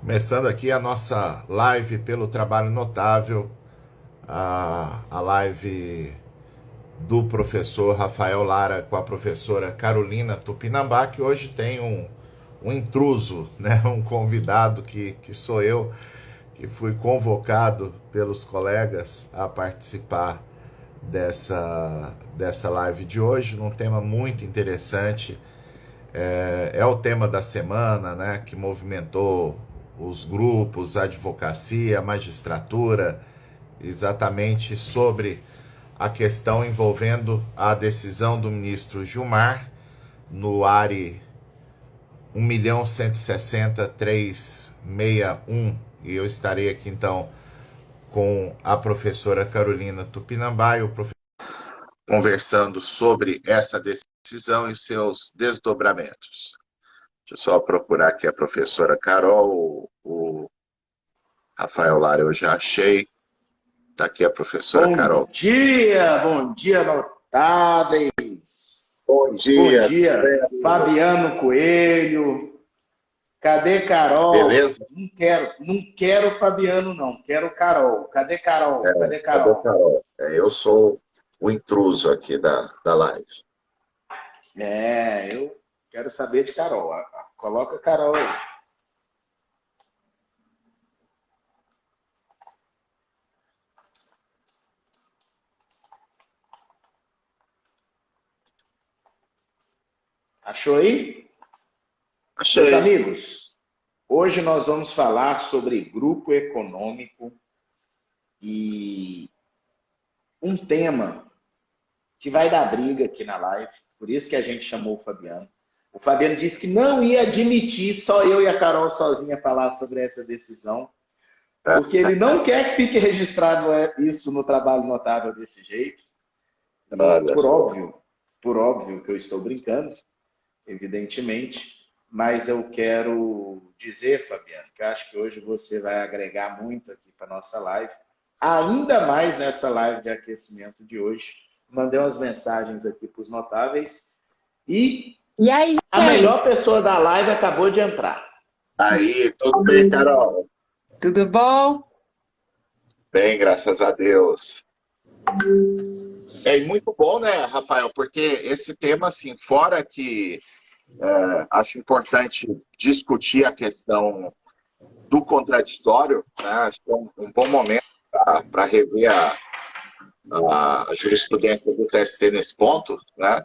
Começando aqui a nossa live pelo Trabalho Notável, a live do professor Rafael Lara com a professora Carolina Tupinambá, que hoje tem um intruso, né? Um convidado que sou eu, que fui convocado pelos colegas a participar dessa live de hoje, num tema muito interessante. É o tema da semana, né, que movimentou os grupos, a advocacia, a magistratura, exatamente sobre a questão envolvendo a decisão do ministro Gilmar no ARI 1.160.361. E eu estarei aqui então com a professora Carolina Tupinambá e o professor conversando sobre essa decisão e seus desdobramentos. Deixa eu só procurar aqui a professora Carol, o Rafael Lara eu já achei. Está aqui a professora Carol. Bom dia, notáveis. Bom Bom dia, dia, Fabiano Coelho. Cadê Carol? beleza? Não quero Fabiano, não. Quero Carol. Cadê Carol? Cadê Cadê a Carol? Carol? Eu sou o intruso aqui da live. Eu quero saber de Carol. Coloca Carol aí. Achou aí? Meus Achei. amigos, hoje nós vamos falar sobre grupo econômico e um tema que vai dar briga aqui na live, por isso que a gente chamou o Fabiano. O Fabiano disse que não ia admitir só eu e a Carol sozinha falar sobre essa decisão, porque ele não quer que fique registrado isso no trabalho notável desse jeito. E Olha só. por óbvio que eu estou brincando, evidentemente, mas eu quero dizer, Fabiano, que eu acho que hoje você vai agregar muito aqui para a nossa live, ainda mais nessa live de aquecimento de hoje. Mandei umas mensagens aqui para os notáveis e E aí, a gente? melhor pessoa da live acabou de entrar. Aí, tudo bem, Carol? Tudo bom? Bem, graças a Deus. É muito bom, né, Rafael? Porque esse tema, assim, fora que acho importante discutir a questão do contraditório, né? Acho que é um bom momento para rever a jurisprudência do TST nesse ponto, né?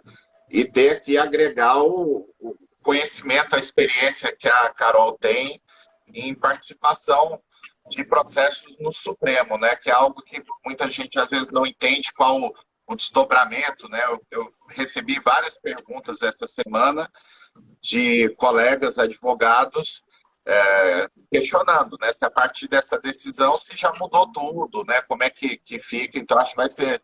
E ter que agregar o conhecimento, a experiência que a Carol tem em participação de processos no Supremo, né? Que é algo que muita gente às vezes não entende qual o desdobramento, né? Eu recebi várias perguntas essa semana de colegas advogados questionando, né, se a partir dessa decisão se já mudou tudo, né, como é que fica. Então, acho que vai ser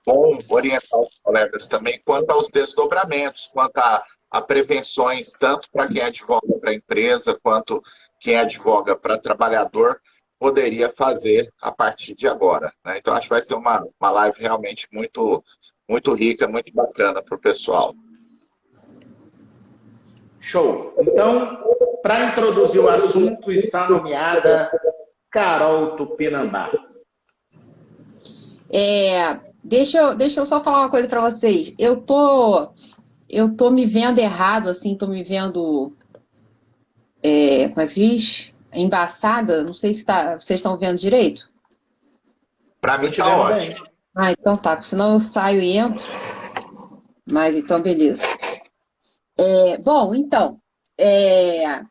bom orientar os colegas também quanto aos desdobramentos, quanto a prevenções, tanto para quem advoga para a empresa, quanto quem advoga para trabalhador, poderia fazer a partir de agora. Né? Então, acho que vai ser uma live realmente muito, muito rica, muito bacana para o pessoal. Show. Então, para introduzir o assunto, está nomeada Carol Tupinambá. Deixa eu só falar uma coisa para vocês. Eu tô me vendo errado, assim, tô me vendo, como é que se diz? Embaçada. Não sei se vocês estão vendo direito. Para Estou mim te está vendo ótimo. bem. Ah, então tá, porque senão eu saio e entro. Mas então, beleza. Bom, então, é,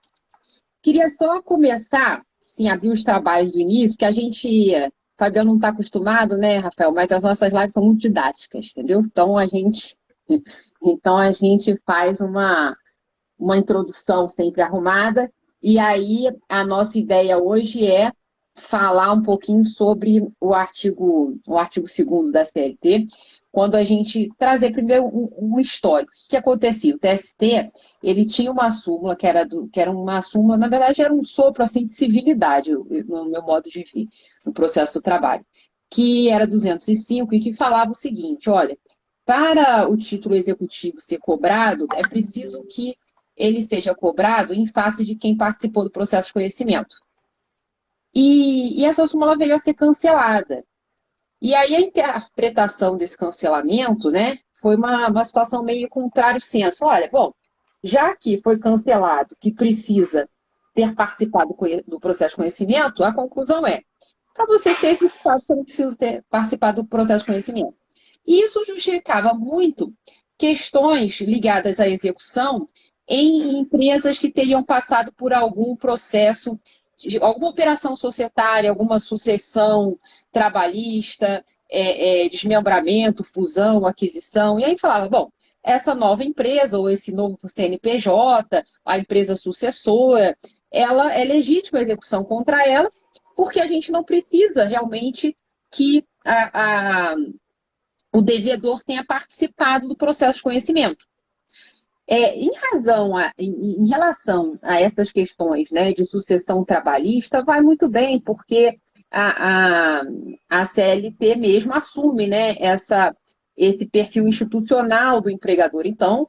queria só começar, sim, abrir os trabalhos do início, que a gente, Fabiano não está acostumado, né, Rafael? Mas as nossas lives são muito didáticas, entendeu? Então a gente faz uma introdução sempre arrumada, e aí a nossa ideia hoje é falar um pouquinho sobre o artigo 2º da CLT, quando a gente trazer primeiro um histórico. O que acontecia? O TST, ele tinha uma súmula que era uma súmula, na verdade era um sopro assim, de civilidade, no meu modo de ver, no processo do trabalho, que era 205 e que falava o seguinte: olha, para o título executivo ser cobrado, é preciso que ele seja cobrado em face de quem participou do processo de conhecimento. e essa súmula veio a ser cancelada. E aí a interpretação desse cancelamento, né, foi uma situação meio contrário senso. Olha, bom, já que foi cancelado que precisa ter participado do processo de conhecimento, a conclusão é, para você ser executado, você não precisa ter participado do processo de conhecimento. E isso justificava muito questões ligadas à execução em empresas que teriam passado por algum processo, alguma operação societária, alguma sucessão trabalhista, desmembramento, fusão, aquisição. E aí falava, bom, essa nova empresa ou esse novo CNPJ, a empresa sucessora, ela é legítima a execução contra ela, porque a gente não precisa realmente que o devedor tenha participado do processo de conhecimento. Em relação a essas questões, né, de sucessão trabalhista, vai muito bem, porque a CLT mesmo assume, né, esse perfil institucional do empregador. Então,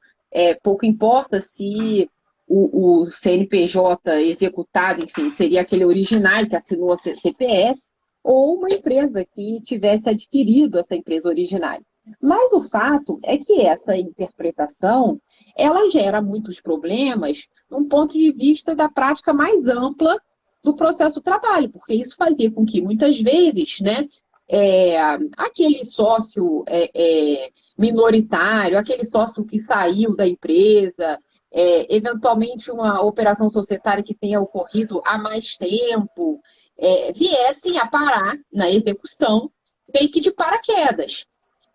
pouco importa se o CNPJ executado, enfim, seria aquele originário que assinou a CPS, ou uma empresa que tivesse adquirido essa empresa originária. Mas o fato é que essa interpretação, ela gera muitos problemas num ponto de vista da prática mais ampla do processo do trabalho, porque isso fazia com que, muitas vezes, né, aquele sócio minoritário, aquele sócio que saiu da empresa, eventualmente uma operação societária que tenha ocorrido há mais tempo, viessem a parar na execução meio que de paraquedas.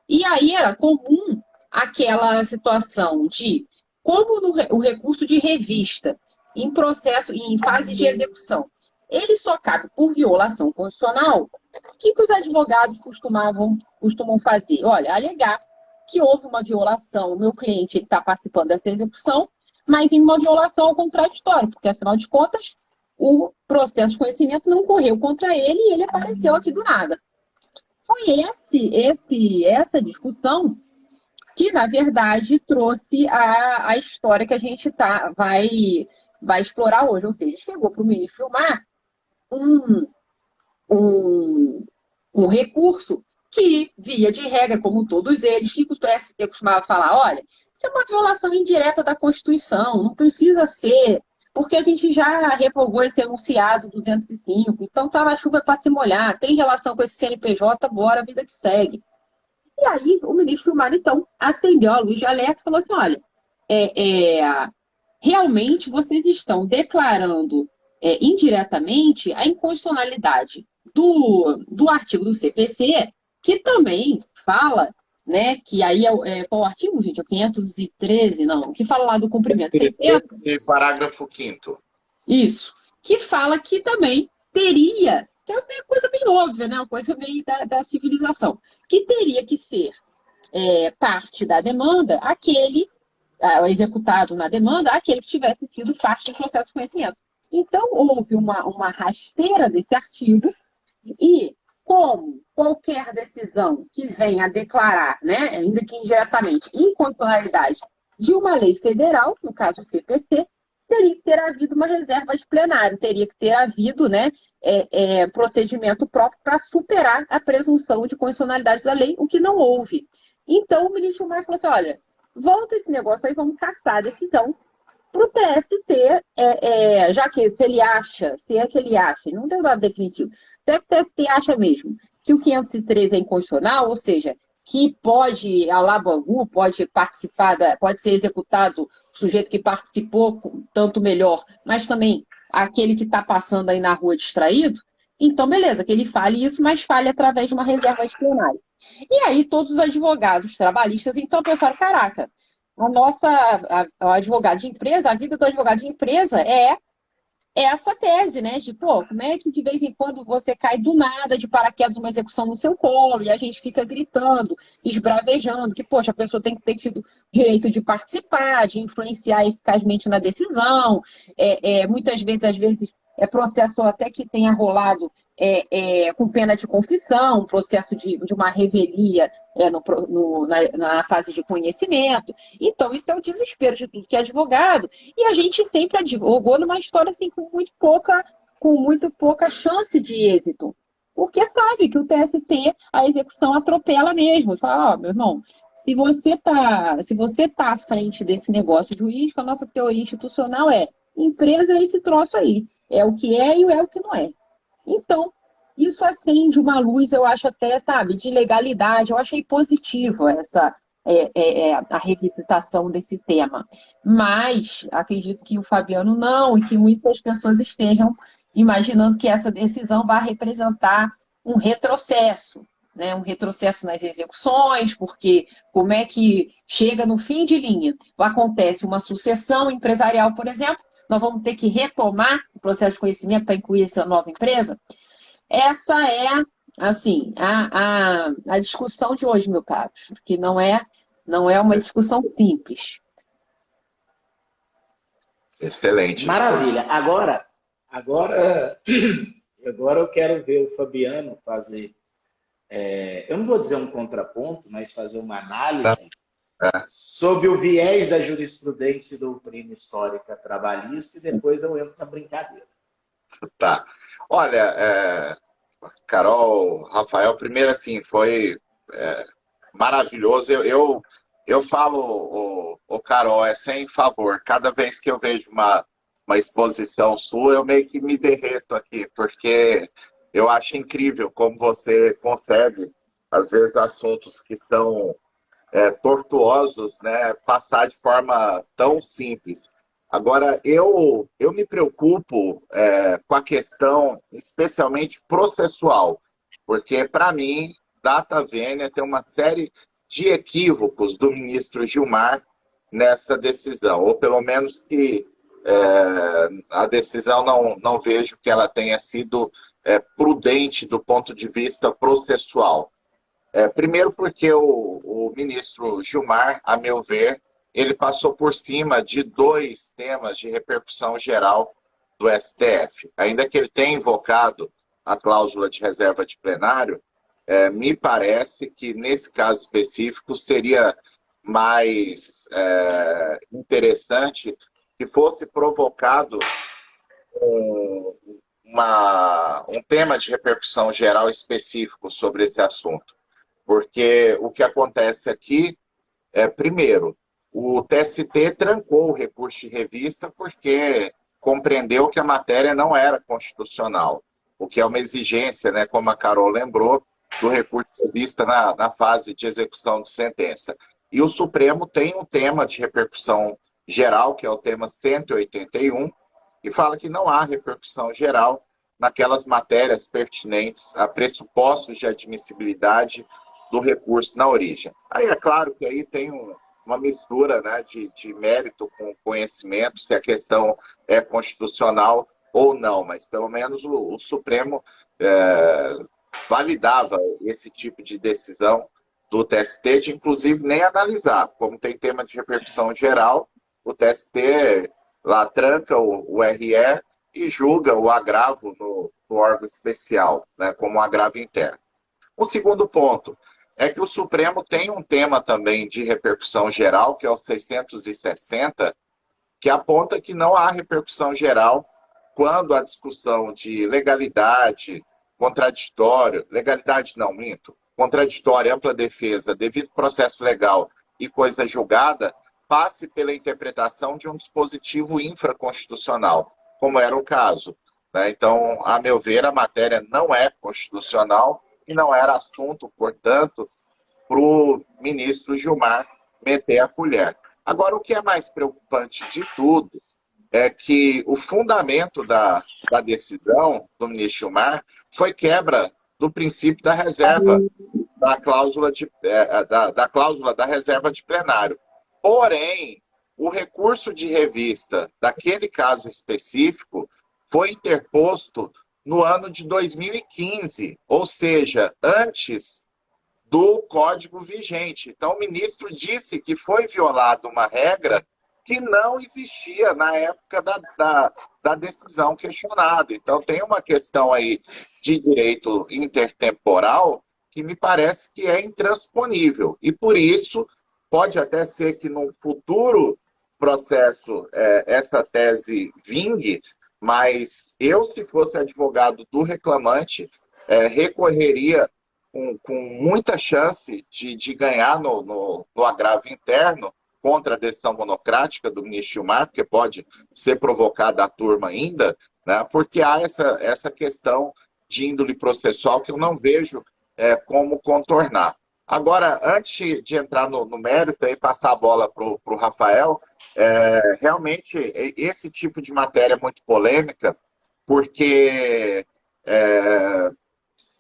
E aí era comum aquela situação de, como o recurso de revista em processo, em fase de execução, ele só cabe por violação constitucional, o que os advogados costumam fazer? Olha, alegar que houve uma violação, o meu cliente está participando dessa execução, mas em uma violação ao contraditório, porque afinal de contas, o processo de conhecimento não correu contra ele e ele apareceu aqui do nada. Foi essa discussão que, na verdade, trouxe a história que a gente vai explorar hoje. Ou seja, chegou para o ministro Gilmar um recurso que, via de regra, como todos eles, que o TST costumava falar, olha, isso é uma violação indireta da Constituição, não precisa ser, porque a gente já revogou esse enunciado 205, então tá na chuva para se molhar, tem relação com esse CNPJ, bora, a vida que segue. E aí o ministro Gilmar, então, acendeu a luz de alerta e falou assim, olha, realmente vocês estão declarando indiretamente a inconstitucionalidade do artigo do CPC, que também fala, né, que aí qual o artigo, gente? É o 513, não, que fala lá do cumprimento. Parágrafo 5º. Isso, que fala que também teria, que é uma coisa bem óbvia, né, uma coisa meio da civilização, que teria que ser parte da demanda o executado na demanda, aquele que tivesse sido parte do processo de conhecimento. Então, houve uma rasteira desse artigo e, como qualquer decisão que venha a declarar, né, ainda que indiretamente, inconstitucionalidade de uma lei federal, no caso o CPC, teria que ter havido uma reserva de plenário, teria que ter havido, né, procedimento próprio para superar a presunção de constitucionalidade da lei, o que não houve. Então, o ministro Gilmar falou assim, olha, volta esse negócio aí, vamos caçar a decisão para o TST, já que se é que ele acha, não tem nada definitivo, se é que o TST acha mesmo que o 513 é inconstitucional, ou seja, que pode, a la Bangu, pode participar, pode ser executado o sujeito que participou, tanto melhor, mas também aquele que está passando aí na rua distraído, então beleza, que ele fale isso, mas fale através de uma reserva de plenário. E aí todos os advogados trabalhistas então pensaram, caraca, o advogado de empresa, a vida do advogado de empresa é essa tese, né? De, como é que de vez em quando você cai do nada de paraquedas uma execução no seu colo e a gente fica gritando, esbravejando que, poxa, a pessoa tem que ter tido direito de participar, de influenciar eficazmente na decisão. Muitas vezes, às vezes, é processo até que tenha rolado com pena de confissão, processo de uma revelia na fase de conhecimento. Então, isso é o desespero de tudo que é advogado. E a gente sempre advogou numa história assim, com muito pouca com muito pouca chance de êxito. Porque sabe que o TST, a execução atropela mesmo. Fala, ó, meu irmão, se você tá à frente desse negócio jurídico, a nossa teoria institucional é empresa é esse troço aí. É o que é e é o que não é. Então, isso acende uma luz, eu acho até, sabe, de legalidade. Eu achei positivo a revisitação desse tema. Mas acredito que o Fabiano não, e que muitas pessoas estejam imaginando que essa decisão vai representar um retrocesso, né? Um retrocesso nas execuções, porque como é que chega no fim de linha? Acontece uma sucessão empresarial, por exemplo, nós vamos ter que retomar o processo de conhecimento para incluir essa nova empresa? Essa é, assim, a discussão de hoje, meu caro, que não é uma discussão simples. Excelente. Maravilha. Agora eu quero ver o Fabiano fazer, eu não vou dizer um contraponto, mas fazer uma análise sobre o viés da jurisprudência e doutrina histórica trabalhista, e depois eu entro na brincadeira. Tá. Olha, Carol, Rafael, primeiro assim, foi maravilhoso. Eu falo, Carol, sem favor, cada vez que eu vejo uma exposição sua, eu meio que me derreto aqui, porque eu acho incrível como você consegue, às vezes, assuntos que são tortuosos, né, passar de forma tão simples. Agora, eu me preocupo com a questão, especialmente processual, porque, para mim, data vênia tem uma série de equívocos do ministro Gilmar nessa decisão, ou pelo menos que a decisão não vejo que ela tenha sido prudente do ponto de vista processual. Primeiro porque o ministro Gilmar, a meu ver, ele passou por cima de dois temas de repercussão geral do STF. Ainda que ele tenha invocado a cláusula de reserva de plenário, me parece que, nesse caso específico, seria mais interessante que fosse provocado um tema de repercussão geral específico sobre esse assunto. Porque o que acontece aqui primeiro, o TST trancou o recurso de revista porque compreendeu que a matéria não era constitucional, o que é uma exigência, né, como a Carol lembrou, do recurso de revista na fase de execução de sentença. E o Supremo tem um tema de repercussão geral, que é o tema 181, que fala que não há repercussão geral naquelas matérias pertinentes a pressupostos de admissibilidade do recurso na origem. Aí é claro que aí tem uma mistura, né, de mérito com conhecimento, se a questão é constitucional ou não, mas pelo menos o Supremo validava esse tipo de decisão do TST, de inclusive nem analisar. Como tem tema de repercussão geral, o TST lá tranca o RE e julga o agravo no órgão especial, né, como um agravo interno. O segundo ponto é que o Supremo tem um tema também de repercussão geral, que é o 660, que aponta que não há repercussão geral quando a discussão de legalidade, contraditório, legalidade não, minto, contraditório, ampla defesa, devido processo legal e coisa julgada, passe pela interpretação de um dispositivo infraconstitucional, como era o caso. Né? Então, a meu ver, a matéria não é constitucional e não era assunto, portanto, para o ministro Gilmar meter a colher. Agora, o que é mais preocupante de tudo é que o fundamento da decisão do ministro Gilmar foi quebra do princípio da reserva, da cláusula da reserva de plenário. Porém, o recurso de revista daquele caso específico foi interposto no ano de 2015, ou seja, antes do Código vigente. Então, o ministro disse que foi violada uma regra que não existia na época da decisão questionada. Então, tem uma questão aí de direito intertemporal que me parece que é intransponível. E, por isso, pode até ser que num futuro processo essa tese vingue, mas eu, se fosse advogado do reclamante, recorreria com muita chance de ganhar no agravo interno contra a decisão monocrática do ministro Gilmar, porque pode ser provocada a turma ainda, né, porque há essa questão de índole processual que eu não vejo como contornar. Agora, antes de entrar no mérito e passar a bola para o Rafael, realmente esse tipo de matéria é muito polêmica, porque,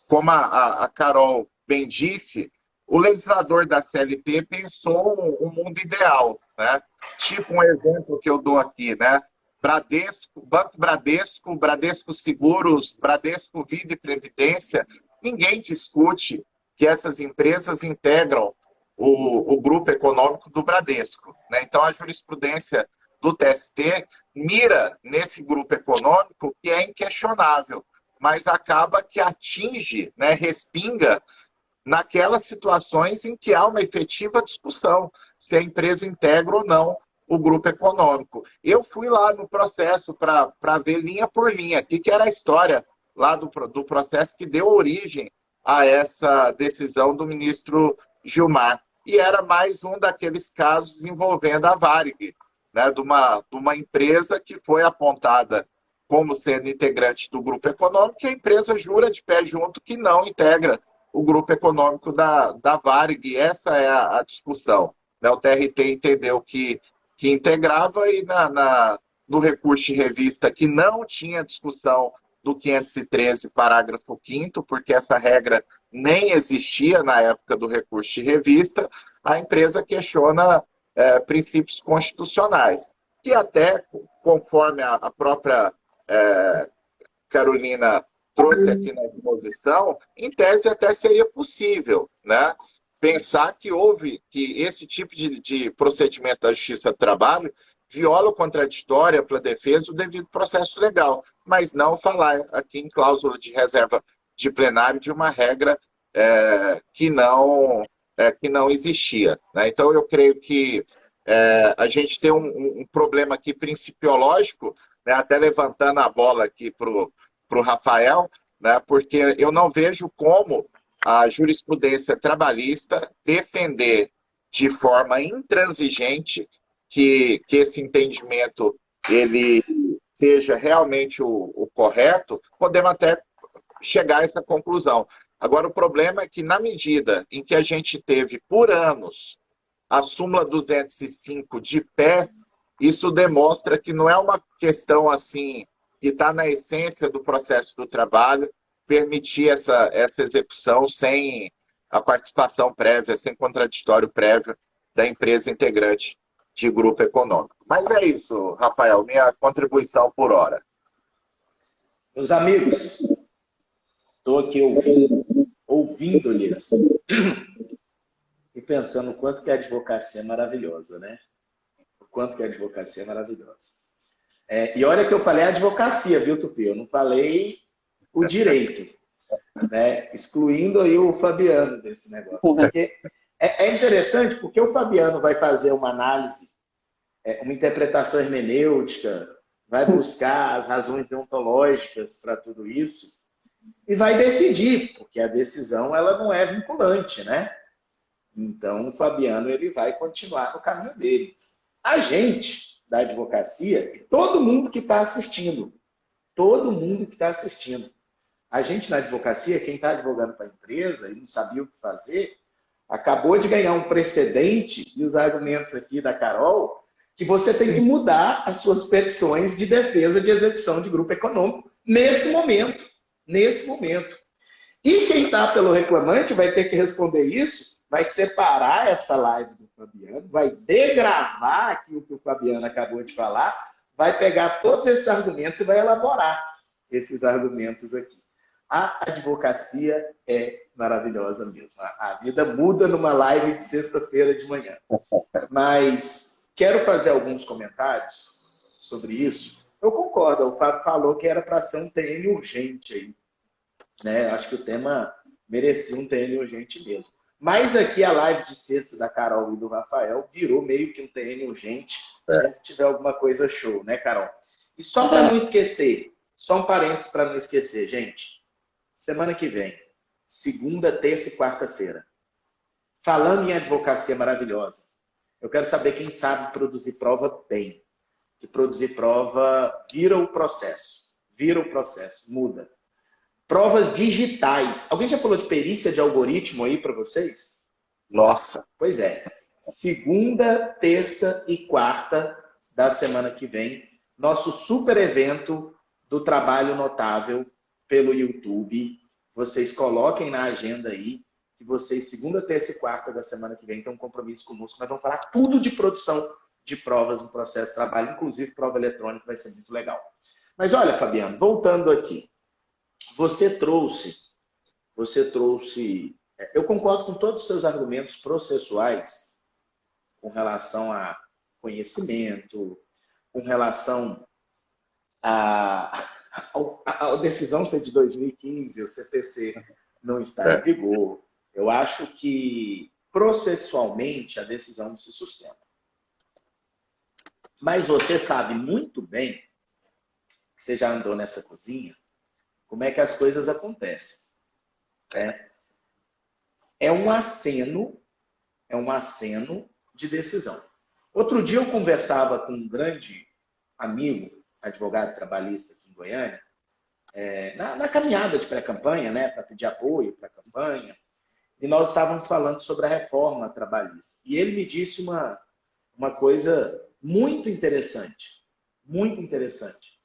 como a Carol bem disse, o legislador da CLT pensou um mundo ideal, né? Tipo um exemplo que eu dou aqui, né? Bradesco, Banco Bradesco, Bradesco Seguros, Bradesco Vida e Previdência, ninguém discute que essas empresas integram o grupo econômico do Bradesco, né? Então, a jurisprudência do TST mira nesse grupo econômico que é inquestionável, mas acaba que atinge, né, respinga naquelas situações em que há uma efetiva discussão se a empresa integra ou não o grupo econômico. Eu fui lá no processo para ver linha por linha o que era a história lá do processo que deu origem a essa decisão do ministro Gilmar. E era mais um daqueles casos envolvendo a Varig, né, de uma empresa que foi apontada como sendo integrante do grupo econômico, e a empresa jura de pé junto que não integra o grupo econômico da Varig. E essa é a discussão, né? O TRT entendeu que integrava, e no recurso de revista, que não tinha discussão do 513, parágrafo 5º, porque essa regra nem existia na época do recurso de revista, a empresa questiona princípios constitucionais. E até, conforme a própria Carolina trouxe aqui na exposição, em tese até seria possível, né, pensar que esse tipo de procedimento da Justiça do Trabalho viola o contraditório, a defesa, o devido processo legal, mas não falar aqui em cláusula de reserva de plenário de uma regra que não existia, né? Então, eu creio que a gente tem um problema aqui principiológico, né, até levantando a bola aqui para o Rafael, né, porque eu não vejo como a jurisprudência trabalhista defender de forma intransigente que esse entendimento ele seja realmente o correto. Podemos até chegar a essa conclusão. Agora, o problema é que, na medida em que a gente teve, por anos, a súmula 205 de pé, isso demonstra que não é uma questão assim que está na essência do processo do trabalho permitir essa execução sem a participação prévia, sem contraditório prévio da empresa integrante de grupo econômico. Mas é isso, Rafael, minha contribuição por hora. Meus amigos, estou aqui ouvindo-lhes e pensando o quanto que a advocacia é maravilhosa, né? O quanto que a advocacia é maravilhosa. E olha que eu falei advocacia, viu, Tupi? Eu não falei o direito, né? Excluindo aí o Fabiano desse negócio. Porque é interessante, porque o Fabiano vai fazer uma análise, uma interpretação hermenêutica, vai buscar as razões deontológicas para tudo isso e vai decidir, porque a decisão ela não é vinculante, né? Então, o Fabiano ele vai continuar no caminho dele. A gente da advocacia, e todo mundo que está assistindo, a gente na advocacia, quem está advogando para a empresa e não sabia o que fazer, acabou de ganhar um precedente, e os argumentos aqui da Carol, que você tem que mudar as suas petições de defesa de execução de grupo econômico nesse momento. E quem está pelo reclamante vai ter que responder isso, vai separar essa live do Fabiano, vai degravar aqui o que o Fabiano acabou de falar, vai pegar todos esses argumentos e vai elaborar esses argumentos aqui. A advocacia é maravilhosa mesmo. A vida muda numa live de sexta-feira de manhã. Mas quero fazer alguns comentários sobre isso. Eu concordo, o Fábio falou que era para ser um TN urgente aí, né? Acho que o tema merecia um TN urgente mesmo. Mas aqui a live de sexta da Carol e do Rafael virou meio que um TN urgente, se tiver alguma coisa show, né, Carol? E só para não esquecer, só um parênteses para não esquecer, gente. Semana que vem, segunda, terça e quarta-feira. Falando em advocacia maravilhosa, eu quero saber quem sabe produzir prova bem. Que produzir prova vira o processo. Vira o processo, muda. Provas digitais. Alguém já falou de perícia de algoritmo aí para vocês? Nossa. Pois é. Segunda, terça e quarta da semana que vem, nosso super evento do Trabalho Notável pelo YouTube. Vocês coloquem na agenda aí que vocês, segunda, terça e quarta da semana que vem, tem um compromisso conosco. Nós vamos falar tudo de produção de provas no processo de trabalho, inclusive prova eletrônica, vai ser muito legal. Mas olha, Fabiano, voltando aqui. Você trouxe, eu concordo com todos os seus argumentos processuais com relação a conhecimento, com relação à decisão ser de 2015, o CPC não está em vigor. Eu acho que processualmente a decisão não se sustenta. Mas você sabe muito bem, que você já andou nessa cozinha, como é que as coisas acontecem. É um aceno de decisão. Outro dia eu conversava com um grande amigo, advogado trabalhista aqui em Goiânia, na caminhada de pré-campanha, né, para pedir apoio para a campanha, e nós estávamos falando sobre a reforma trabalhista. E ele me disse uma coisa muito interessante, muito interessante.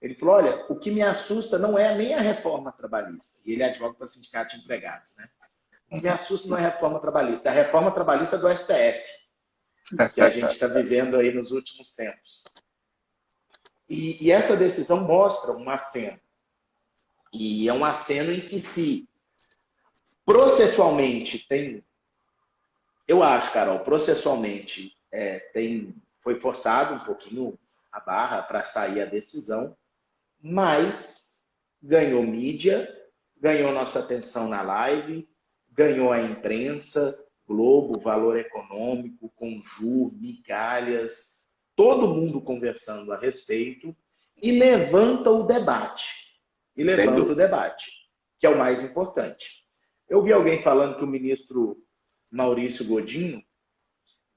Ele falou, olha, o que me assusta não é nem a reforma trabalhista, e ele advoga para sindicato de empregados, né? O que me assusta não é a reforma trabalhista, é a reforma trabalhista do STF, que a gente está vivendo aí nos últimos tempos. E essa decisão mostra um aceno. E é um aceno em que se processualmente tem... Eu acho, Carol, processualmente foi forçado um pouquinho a barra para sair a decisão, mas ganhou mídia, ganhou nossa atenção na live, ganhou a imprensa, Globo, Valor Econômico, Conjur, Migalhas, todo mundo conversando a respeito e levanta o debate. Que é o mais importante. Eu vi alguém falando que o ministro Maurício Godinho,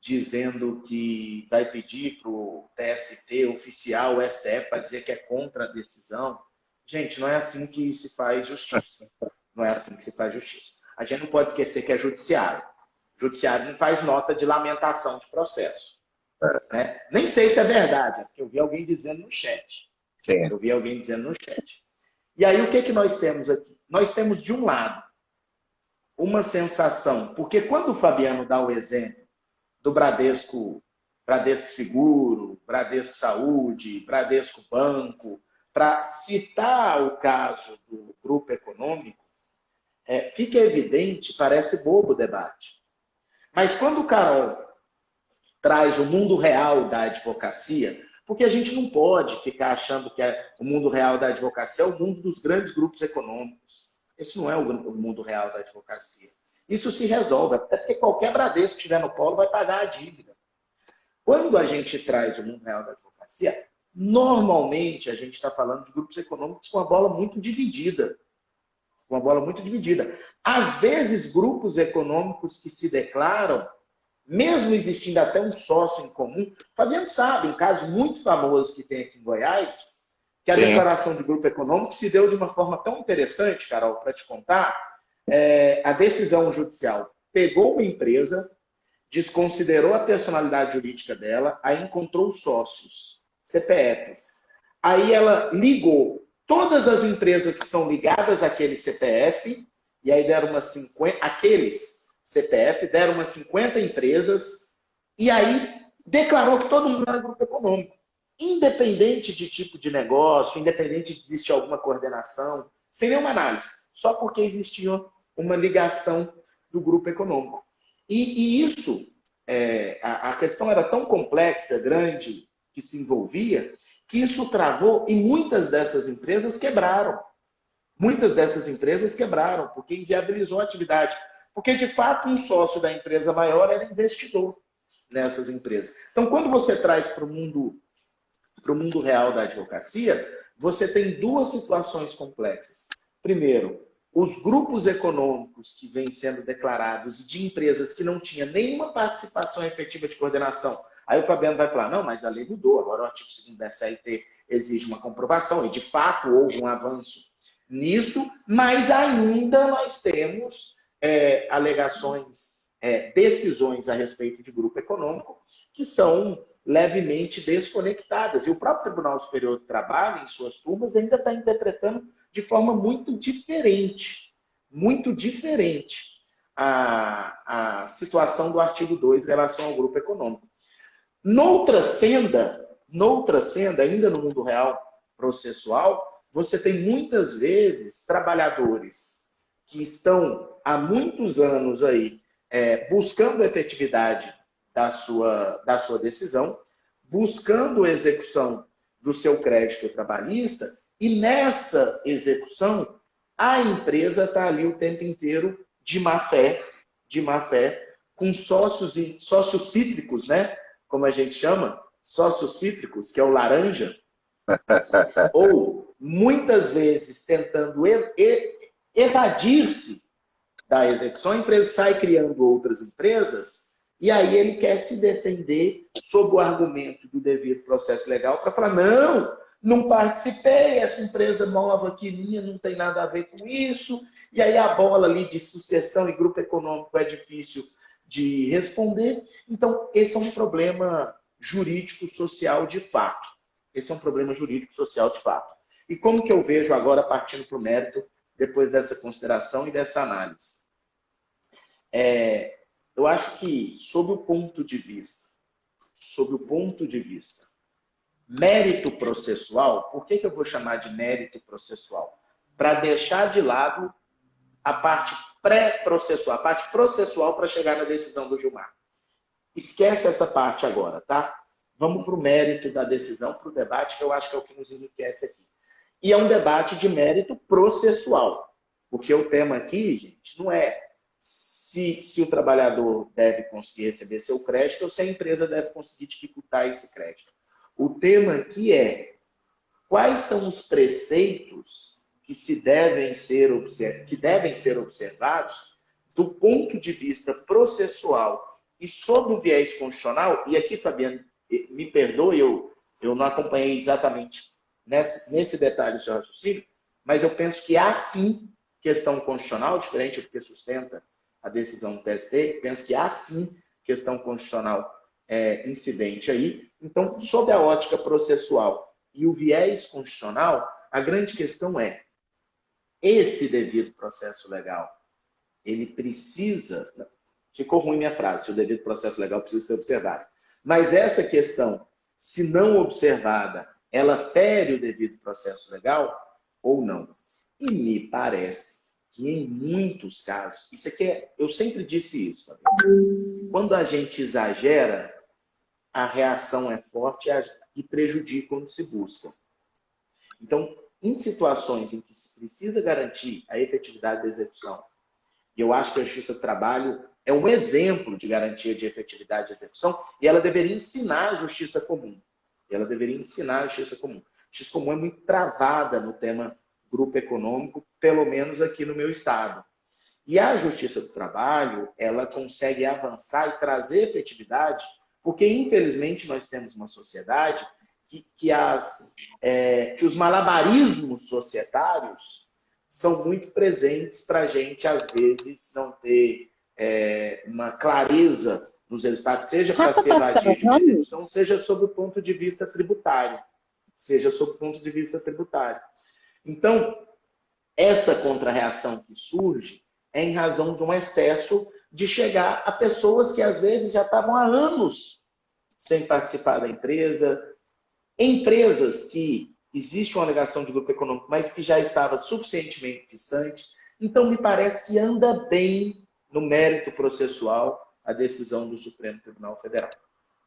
dizendo que vai pedir para o TST oficial, o STF, para dizer que é contra a decisão. Gente, não é assim que se faz justiça. Não é assim que se faz justiça. A gente não pode esquecer que é judiciário. O judiciário não faz nota de lamentação de processo. Né? Nem sei se é verdade, porque eu vi alguém dizendo no chat. Sim. Eu vi alguém dizendo no chat. E aí, o que nós temos aqui? Nós temos, de um lado, uma sensação, porque quando o Fabiano dá o exemplo do Bradesco Seguro, Bradesco Saúde, Bradesco Banco, para citar o caso do grupo econômico, fica evidente, parece bobo o debate. Mas quando o Carol traz o mundo real da advocacia, porque a gente não pode ficar achando que o mundo real da advocacia é o mundo dos grandes grupos econômicos. Esse não é o mundo real da advocacia. Isso se resolve, até porque qualquer Bradesco que estiver no polo vai pagar a dívida. Quando a gente traz o mundo real da advocacia, normalmente a gente está falando de grupos econômicos com uma bola muito dividida. Às vezes, grupos econômicos que se declaram, mesmo existindo até um sócio em comum, Fabiano sabe, um caso muito famoso que tem aqui em Goiás, que a declaração de grupo econômico se deu de uma forma tão interessante, Carol, para te contar, a decisão judicial pegou uma empresa, desconsiderou a personalidade jurídica dela, aí encontrou sócios, CPFs. Aí ela ligou todas as empresas que são ligadas àquele CPF, e aí deram umas 50, aqueles CPF, deram umas 50 empresas, e aí declarou que todo mundo era grupo econômico. Independente de tipo de negócio, independente de existir alguma coordenação, sem nenhuma análise, só porque existia uma ligação do grupo econômico. E isso, a questão era tão complexa, grande, que se envolvia, que isso travou e muitas dessas empresas quebraram. Porque inviabilizou a atividade. Porque, de fato, um sócio da empresa maior era investidor nessas empresas. Então, quando você traz para o mundo para o mundo real da advocacia, você tem duas situações complexas. Primeiro, os grupos econômicos que vêm sendo declarados de empresas que não tinham nenhuma participação efetiva de coordenação. Aí o Fabiano vai falar, não, mas a lei mudou, agora o artigo 2º da CLT exige uma comprovação, e de fato houve um avanço nisso, mas ainda nós temos alegações, decisões a respeito de grupo econômico que são levemente desconectadas. E o próprio Tribunal Superior do Trabalho, em suas turmas, ainda está interpretando de forma muito diferente a situação do artigo 2 em relação ao grupo econômico. Noutra senda, ainda no mundo real processual, você tem muitas vezes trabalhadores que estão há muitos anos aí buscando a efetividade da sua decisão, buscando a execução do seu crédito trabalhista, e nessa execução a empresa está ali o tempo inteiro de má fé, com sócios cítricos, né? Como a gente chama, sócios cítricos, que é o laranja, ou muitas vezes tentando evadir-se da execução, a empresa sai criando outras empresas, e aí ele quer se defender sob o argumento do devido processo legal para falar, não participei, essa empresa nova aqui minha não tem nada a ver com isso, e aí a bola ali de sucessão e grupo econômico é difícil de responder. Então, esse é um problema jurídico-social de fato. E como que eu vejo agora, partindo para o mérito, depois dessa consideração e dessa análise? Eu acho que, sob o ponto de vista mérito processual, por que eu vou chamar de mérito processual? Para deixar de lado a parte pré-processual, a parte processual para chegar na decisão do Gilmar. Esquece essa parte agora, tá? Vamos para o mérito da decisão, para o debate, que eu acho que é o que nos enriquece aqui. E é um debate de mérito processual, porque o tema aqui, gente, não é se o trabalhador deve conseguir receber seu crédito ou se a empresa deve conseguir dificultar esse crédito. O tema aqui é quais são os preceitos que devem ser observados do ponto de vista processual e sob o viés constitucional. E aqui, Fabiano, me perdoe, eu não acompanhei exatamente nesse detalhe o seu raciocínio, mas eu penso que há sim questão constitucional, diferente do que sustenta a decisão do TST, penso que há sim questão constitucional incidente aí. Então, sob a ótica processual e o viés constitucional, a grande questão é, esse devido processo legal, ele precisa... Ficou ruim minha frase, se o devido processo legal precisa ser observado. Mas essa questão, se não observada, ela fere o devido processo legal ou não? E me parece que em muitos casos, isso aqui eu sempre disse isso, sabe? Quando a gente exagera, a reação é forte e prejudica onde se busca. Então, em situações em que se precisa garantir a efetividade da execução, e eu acho que a Justiça do Trabalho é um exemplo de garantia de efetividade de execução, e ela deveria ensinar a justiça comum. A justiça comum é muito travada no tema grupo econômico, pelo menos aqui no meu estado. E a Justiça do Trabalho, ela consegue avançar e trazer efetividade, porque, infelizmente, nós temos uma sociedade que os malabarismos societários são muito presentes para a gente, às vezes, não ter uma clareza nos resultados, seja para se evadir de uma execução, seja sob o ponto de vista tributário. Então, essa contrarreação que surge é em razão de um excesso de chegar a pessoas que, às vezes, já estavam há anos sem participar da empresa, empresas que existe uma alegação de grupo econômico, mas que já estava suficientemente distante. Então, me parece que anda bem no mérito processual a decisão do Supremo Tribunal Federal.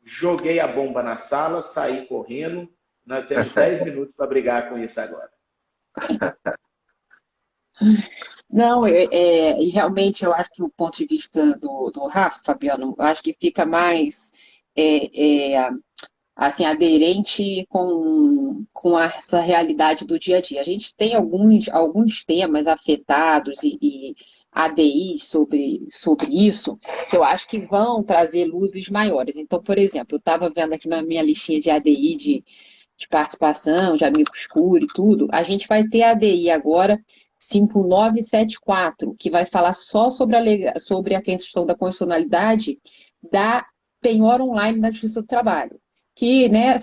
Joguei a bomba na sala, saí correndo, nós temos 10 minutos para brigar com isso agora. Não, e realmente eu acho que o ponto de vista do Rafa, Fabiano, eu acho que fica mais assim, aderente com essa realidade do dia a dia. A gente tem alguns temas afetados e ADIs sobre isso, que eu acho que vão trazer luzes maiores. Então, por exemplo, eu estava vendo aqui na minha listinha de ADI de participação, de amigo escuro e tudo, a gente vai ter a ADI agora 5974, que vai falar só sobre a questão da constitucionalidade da penhora online na Justiça do Trabalho, que, né,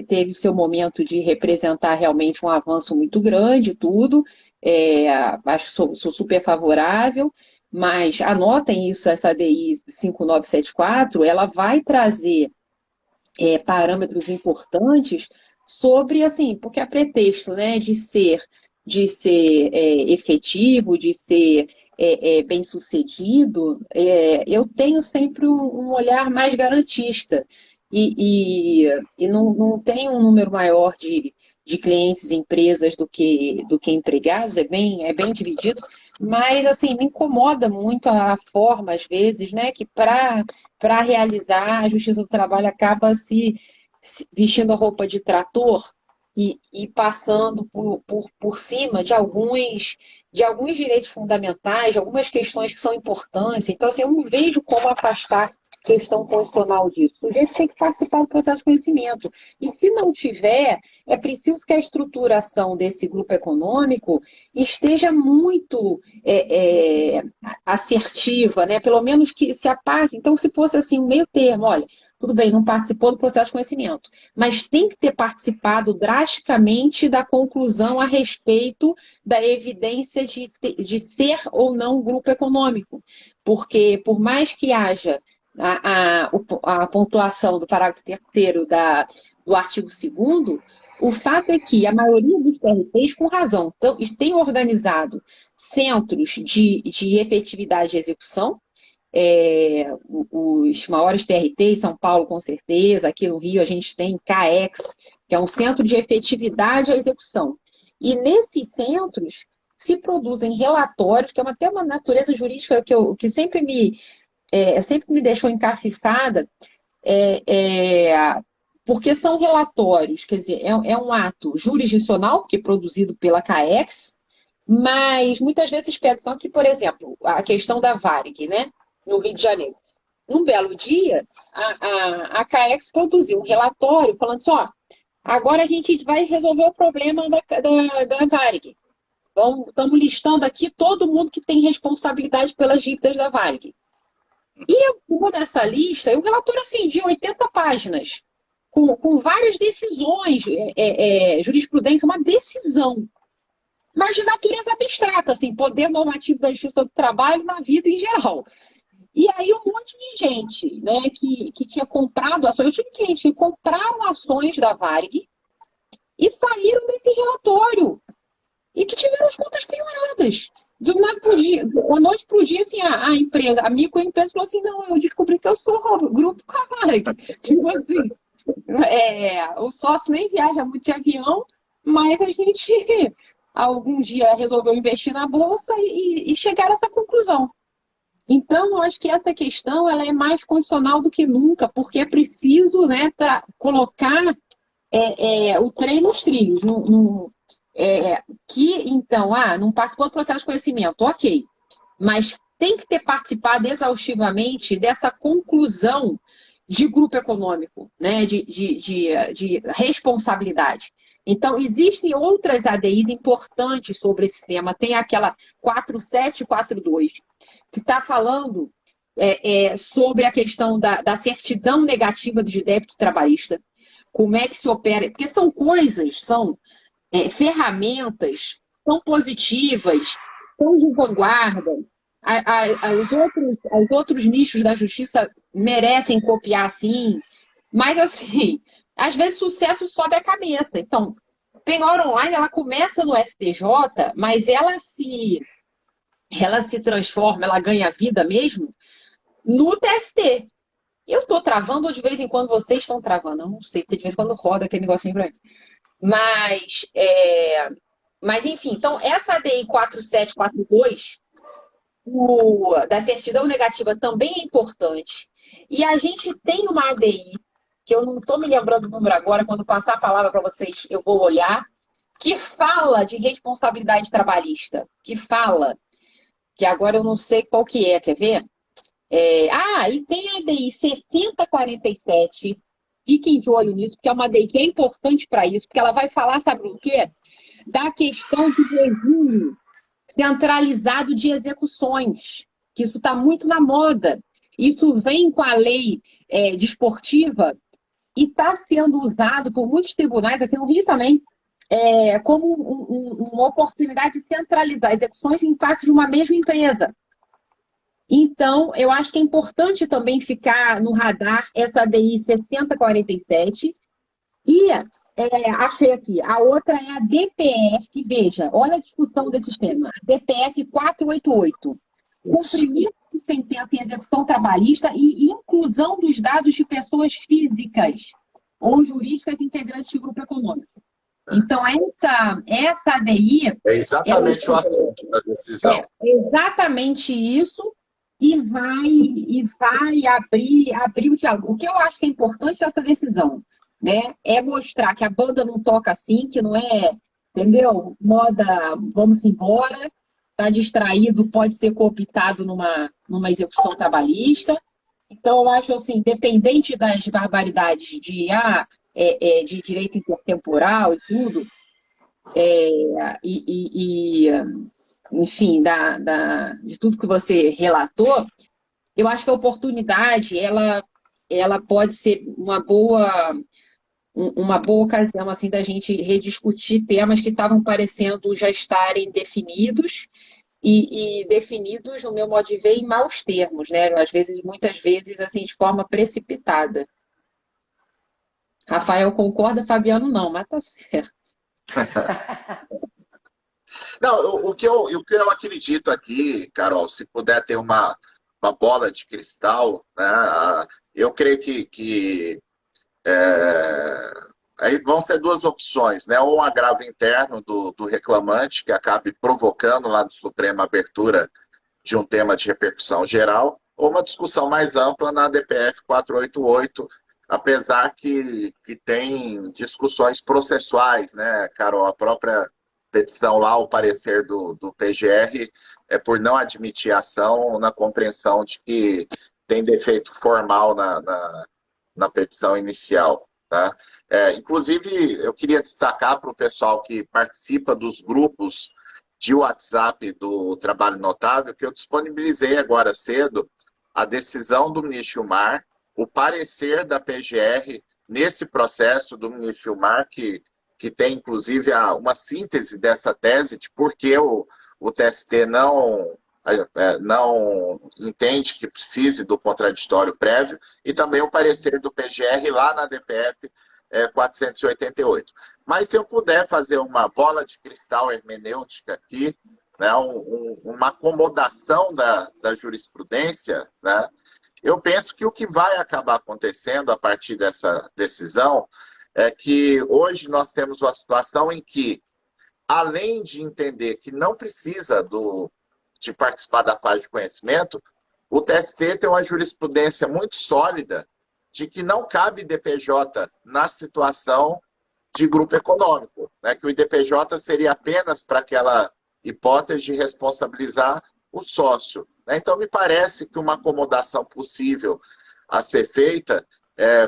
teve seu momento de representar realmente um avanço muito grande, tudo, acho que sou super favorável, mas anotem isso, essa ADI 5974, ela vai trazer parâmetros importantes sobre, assim, porque a pretexto, né, de ser efetivo, de ser bem-sucedido, eu tenho sempre um olhar mais garantista e não tenho um número maior de clientes e empresas do que empregados, é bem dividido, mas assim, me incomoda muito a forma, às vezes, né, que para realizar a Justiça do Trabalho acaba se vestindo a roupa de trator e passando por cima de alguns direitos fundamentais, de algumas questões que são importantes. Então, assim, eu não vejo como afastar questão constitucional disso. O sujeito tem que participar do processo de conhecimento. E se não tiver, é preciso que a estruturação desse grupo econômico esteja muito assertiva, né? Pelo menos que se a parte. Então, se fosse assim, um meio termo, olha, tudo bem, não participou do processo de conhecimento, mas tem que ter participado drasticamente da conclusão a respeito da evidência de ser ou não grupo econômico. Porque, por mais que haja a pontuação do parágrafo 3º do artigo 2º, o fato é que a maioria dos TRTs, com razão, tem organizado centros de efetividade de execução. Os maiores TRTs, São Paulo com certeza, aqui no Rio a gente tem CAEX, que é um centro de efetividade à execução. E nesses centros se produzem relatórios, que é até uma natureza jurídica que sempre me deixou encafifada, porque são relatórios, quer dizer, é um ato jurisdicional, porque é produzido pela CAEX, mas muitas vezes pega, então aqui, por exemplo, a questão da Varig, né, no Rio de Janeiro. Um belo dia, a CAEX produziu um relatório falando assim, ó, agora a gente vai resolver o problema da Varig. Estamos listando aqui todo mundo que tem responsabilidade pelas dívidas da Varig. E eu vou nessa lista, um relatório assim, de 80 páginas, com várias decisões, jurisprudência, uma decisão, mas de natureza abstrata, assim, poder normativo da Justiça do Trabalho na vida em geral. E aí um monte de gente, né, que tinha comprado ações, eu tive clientes que compraram ações da Varig e saíram desse relatório e que tiveram as contas penhoradas. De uma noite para o dia, assim, a empresa, a microempresa falou assim, não, eu descobri que eu sou grupo com a Varig. Tipo assim, o sócio nem viaja muito de avião, mas a gente algum dia resolveu investir na Bolsa e chegar a essa conclusão. Então, eu acho que essa questão ela é mais constitucional do que nunca, porque é preciso, né, colocar o trem nos trilhos. Então, não participou do processo de conhecimento, ok, mas tem que ter participado exaustivamente dessa conclusão de grupo econômico, né, de responsabilidade. Então, existem outras ADIs importantes sobre esse tema. Tem aquela 4742, que está falando sobre a questão da certidão negativa de débito trabalhista, como é que se opera, porque são coisas, são ferramentas tão positivas, tão de vanguarda. Os outros nichos da justiça merecem copiar, sim, mas, assim, às vezes sucesso sobe a cabeça. Então, penhora online, ela começa no STJ, mas ela se transforma, ela ganha vida mesmo no TST. Eu estou travando ou de vez em quando vocês estão travando? Eu não sei, porque de vez em quando roda aquele negocinho pra mim. Mas enfim, então essa ADI 4742 da certidão negativa também é importante. E a gente tem uma ADI que eu não estou me lembrando do número agora, quando passar a palavra para vocês, eu vou olhar, que fala de responsabilidade trabalhista, que agora eu não sei qual que é, quer ver? E tem a ADI 6047, fiquem de olho nisso, porque é uma ADI que é importante para isso, porque ela vai falar, sabe o quê? Da questão do regime centralizado de execuções, que isso está muito na moda. Isso vem com a lei desportiva e está sendo usado por muitos tribunais, aqui no Rio também, como uma oportunidade de centralizar execuções em face de uma mesma empresa. Então, eu acho que é importante também ficar no radar essa ADI 6047 e achei aqui, a outra é a DPF, veja, olha a discussão desse tema, a DPF 488, cumprimento de sentença em execução trabalhista e inclusão dos dados de pessoas físicas ou jurídicas integrantes de grupo econômico. Então, essa ADI... É exatamente o assunto da decisão. É exatamente isso, e vai abrir o diálogo. O que eu acho que é importante dessa decisão, né, é mostrar que a banda não toca assim, que não é, entendeu? Moda, vamos embora, tá distraído, pode ser cooptado numa execução trabalhista. Então, eu acho assim, independente das barbaridades de direito intertemporal e tudo, enfim, de tudo que você relatou, eu acho que a oportunidade, ela pode ser uma boa ocasião assim, da gente rediscutir temas que estavam parecendo já estarem definidos e definidos, no meu modo de ver, em maus termos, né? Muitas vezes, assim, de forma precipitada. Rafael concorda, Fabiano não, mas tá certo. Não, o que eu acredito aqui, Carol, se puder ter uma bola de cristal, né, eu creio que aí vão ser duas opções, né? Ou um agravo interno do reclamante, que acabe provocando lá no Supremo a abertura de um tema de repercussão geral, ou uma discussão mais ampla na DPF 488, apesar que tem discussões processuais, né, Carol? A própria petição lá, o parecer do PGR é por não admitir ação na compreensão de que tem defeito formal na petição inicial. Tá? Inclusive, eu queria destacar para o pessoal que participa dos grupos de WhatsApp do Trabalho Notável, que eu disponibilizei agora cedo a decisão do ministro Gilmar, o parecer da PGR nesse processo do ministro Gilmar, que tem, inclusive, uma síntese dessa tese de por que o TST não entende que precise do contraditório prévio, e também o parecer do PGR lá na DPF 488. Mas se eu puder fazer uma bola de cristal hermenêutica aqui, né, uma acomodação da jurisprudência, né, eu penso que o que vai acabar acontecendo a partir dessa decisão é que hoje nós temos uma situação em que, além de entender que não precisa de participar da fase de conhecimento, o TST tem uma jurisprudência muito sólida de que não cabe IDPJ na situação de grupo econômico, né? Que o IDPJ seria apenas para aquela hipótese de responsabilizar o sócio. Né? Então, me parece que uma acomodação possível a ser feita,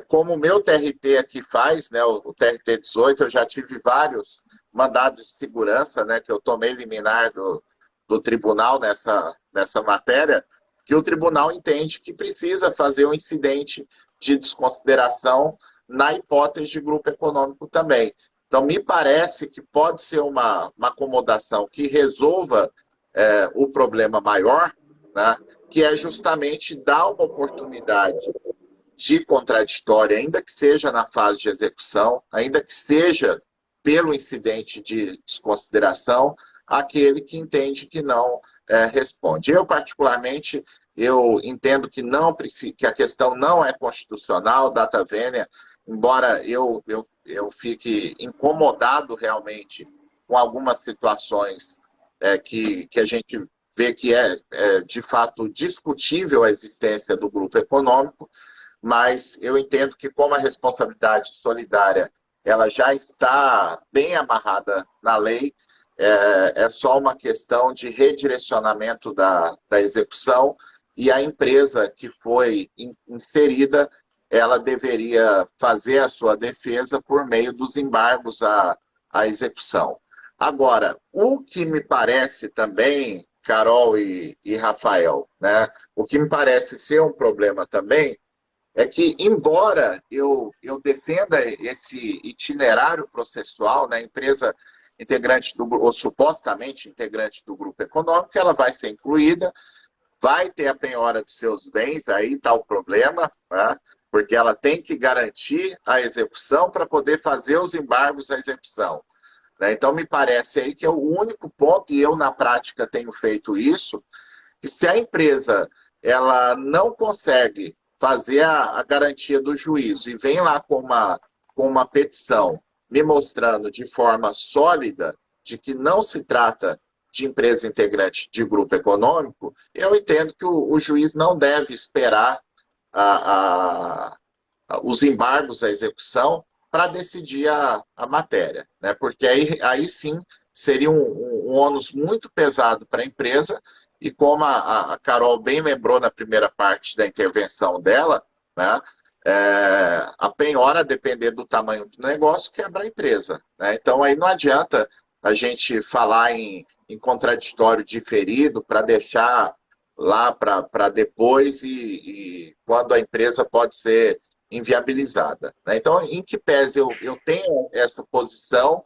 como o meu TRT aqui faz, né, o TRT 18, eu já tive vários mandados de segurança, né, que eu tomei liminar do tribunal nessa matéria, que o tribunal entende que precisa fazer um incidente de desconsideração na hipótese de grupo econômico também. Então, me parece que pode ser uma acomodação que resolva o problema maior, né, que é justamente dar uma oportunidade de contraditório, ainda que seja na fase de execução, ainda que seja pelo incidente de desconsideração, àquele que entende que não responde. Eu, particularmente, eu entendo que que a questão não é constitucional, data vênia, embora eu fique incomodado realmente com algumas situações que a gente vê que de fato discutível a existência do grupo econômico, mas eu entendo que como a responsabilidade solidária ela já está bem amarrada na lei, é só uma questão de redirecionamento da execução e a empresa que foi inserida, ela deveria fazer a sua defesa por meio dos embargos à execução. Agora, o que me parece também, Carol e Rafael, né, o que me parece ser um problema também é que, embora eu defenda esse itinerário processual, né, a empresa integrante ou supostamente integrante do grupo econômico, ela vai ser incluída, vai ter a penhora de seus bens, aí está o problema, né, porque ela tem que garantir a execução para poder fazer os embargos à execução. Né? Então, me parece aí que é o único ponto, e eu na prática tenho feito isso, que se a empresa ela não consegue fazer a garantia do juízo e vem lá com uma petição me mostrando de forma sólida de que não se trata de empresa integrante de grupo econômico, eu entendo que o juiz não deve esperar os embargos à execução para decidir a matéria, né? Porque aí sim seria um ônus muito pesado para a empresa, e como a Carol bem lembrou na primeira parte da intervenção dela, né, a penhora, a depender do tamanho do negócio, quebra a empresa. Né? Então aí não adianta a gente falar em contraditório diferido para deixar lá para depois e quando a empresa pode ser inviabilizada. Né? Então, em que pese eu tenho essa posição,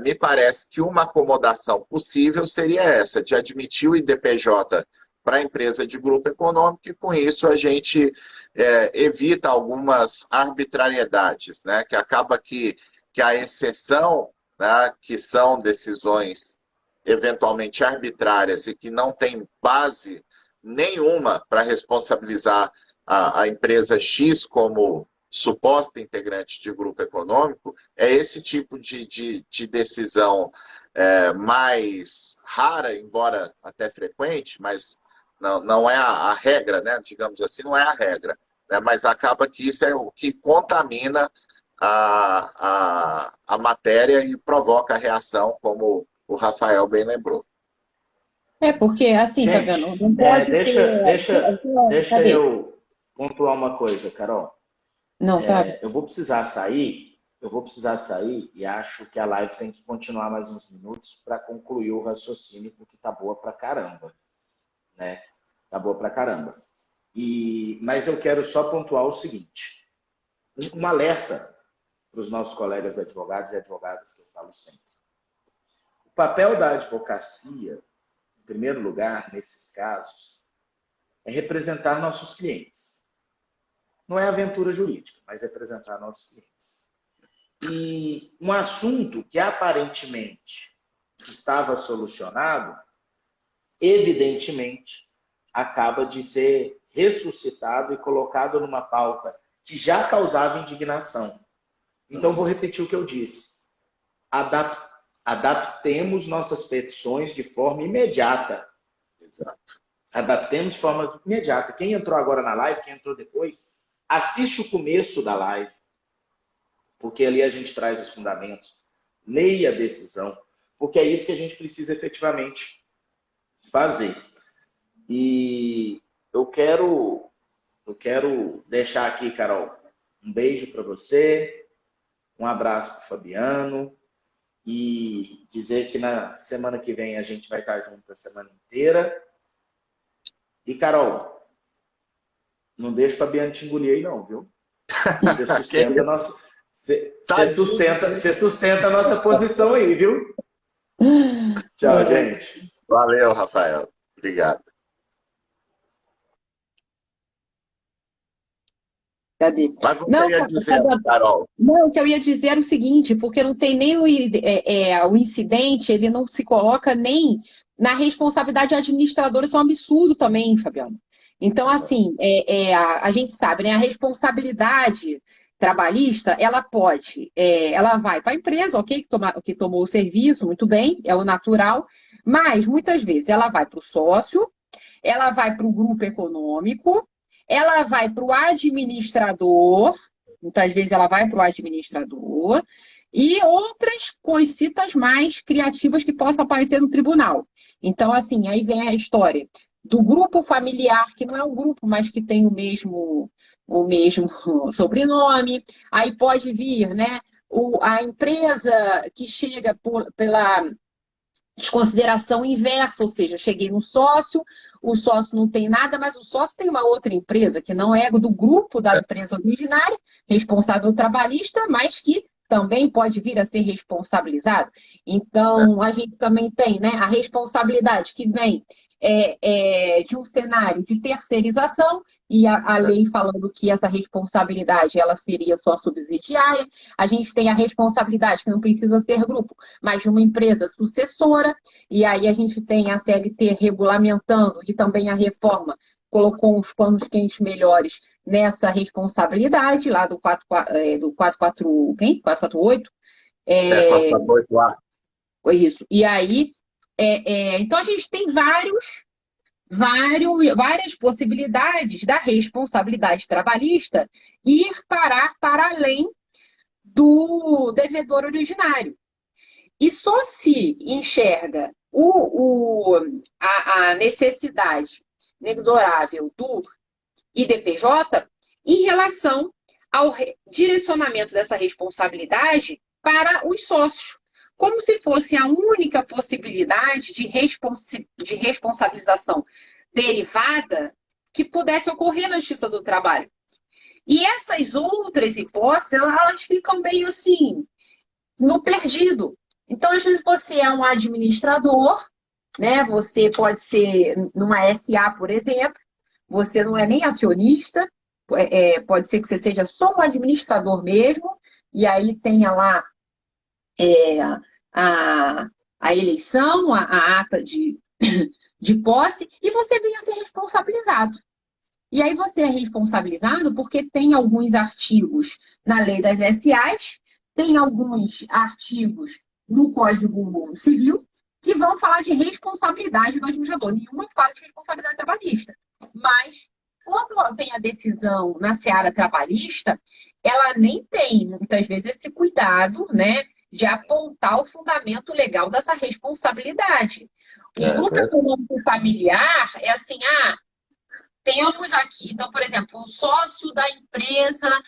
me parece que uma acomodação possível seria essa, de admitir o IDPJ para a empresa de grupo econômico, e com isso a gente evita algumas arbitrariedades, né? Que acaba que a exceção, né, que são decisões eventualmente arbitrárias e que não tem base nenhuma para responsabilizar a empresa X como suposta integrante de grupo econômico, é esse tipo de decisão mais rara, embora até frequente, mas não é a regra, né? Digamos assim, não é a regra. Né? Mas acaba que isso é o que contamina a matéria e provoca a reação, como o Rafael bem lembrou. Porque, assim, Gente, Fabiano, não pode deixa eu pontuar uma coisa, Carol. Não, tá. Eu vou precisar sair e acho que a live tem que continuar mais uns minutos para concluir o raciocínio, porque tá boa pra caramba, né? Tá boa pra caramba. Mas eu quero só pontuar o seguinte, um alerta para os nossos colegas advogados e advogadas, que eu falo sempre. O papel da advocacia, em primeiro lugar, nesses casos, é representar nossos clientes. Não é aventura jurídica, mas representar nossos clientes. E um assunto que aparentemente estava solucionado, evidentemente, acaba de ser ressuscitado e colocado numa pauta que já causava indignação. Então, vou repetir o que eu disse. Adaptemos nossas petições de forma imediata. Exato. Adaptemos de forma imediata. Quem entrou agora na live, quem entrou depois, assiste o começo da live, porque ali a gente traz os fundamentos. Leia a decisão, porque é isso que a gente precisa efetivamente fazer. E eu quero deixar aqui, Carol, um beijo para você, um abraço para o Fabiano, e dizer que na semana que vem a gente vai estar junto a semana inteira. E, Carol, não deixa o Fabiano te engolir aí não, viu? Você sustenta a nossa posição aí, viu? Tchau, gente. Valeu, Rafael. Obrigado. Cadê? Mas você ia dizer, Carol? Não, o que eu ia dizer era o seguinte, porque não tem nem o incidente, ele não se coloca nem na responsabilidade administradora, isso é um absurdo também, Fabiano. Então, assim, a gente sabe, né? A responsabilidade trabalhista, ela vai para a empresa, ok, que tomou o serviço, muito bem, é o natural, mas muitas vezes ela vai para o sócio, ela vai para o grupo econômico, ela vai para o administrador, muitas vezes ela vai para o administrador, e outras coisitas mais criativas que possam aparecer no tribunal. Então, assim, aí vem a história do grupo familiar, que não é um grupo, mas que tem o mesmo sobrenome. Aí pode vir, né, a empresa que chega pela desconsideração inversa, ou seja, cheguei no sócio, o sócio não tem nada, mas o sócio tem uma outra empresa que não é do grupo da empresa originária, responsável trabalhista, mas que também pode vir a ser responsabilizado. Então, a gente também tem, né, a responsabilidade que vem de um cenário de terceirização, e a lei falando que essa responsabilidade ela seria só subsidiária. A gente tem a responsabilidade, que não precisa ser grupo, mas de uma empresa sucessora, e aí a gente tem a CLT regulamentando, e também a reforma colocou uns panos quentes melhores nessa responsabilidade, lá do 448. 448A. Isso. E aí, então a gente tem várias possibilidades da responsabilidade trabalhista ir parar para além do devedor originário. E só se enxerga a necessidade inexorável do IDPJ em relação ao direcionamento dessa responsabilidade para os sócios, como se fosse a única possibilidade de responsabilização derivada que pudesse ocorrer na Justiça do Trabalho. E essas outras hipóteses, elas ficam meio assim, no perdido. Então, às vezes, você é um administrador, né? Você pode ser numa SA, por exemplo, você não é nem acionista, pode ser que você seja só um administrador mesmo, e aí tenha lá a eleição, a ata de posse, e você venha a ser responsabilizado. E aí você é responsabilizado porque tem alguns artigos na lei das SAs, tem alguns artigos no Código Civil que vão falar de responsabilidade do administrador. Nenhuma fala de responsabilidade trabalhista. Mas, quando vem a decisão na seara trabalhista, ela nem tem, muitas vezes, esse cuidado, né, de apontar o fundamento legal dessa responsabilidade. O grupo econômico familiar é assim, temos aqui, então, por exemplo, o sócio da empresa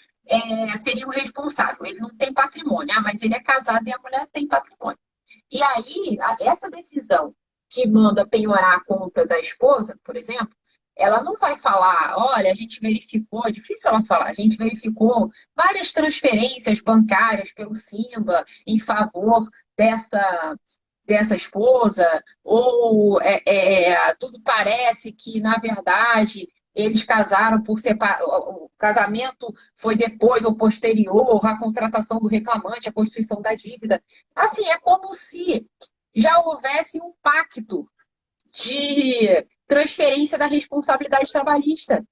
seria o responsável, ele não tem patrimônio, mas ele é casado e a mulher tem patrimônio. E aí, essa decisão que manda penhorar a conta da esposa, por exemplo, ela não vai falar, olha, a gente verificou, é difícil ela falar, a gente verificou várias transferências bancárias pelo Simba em favor dessa esposa, ou tudo parece que, na verdade, eles casaram por separar, o casamento foi depois ou posterior à contratação do reclamante, à constituição da dívida. Assim, é como se já houvesse um pacto de transferência da responsabilidade trabalhista.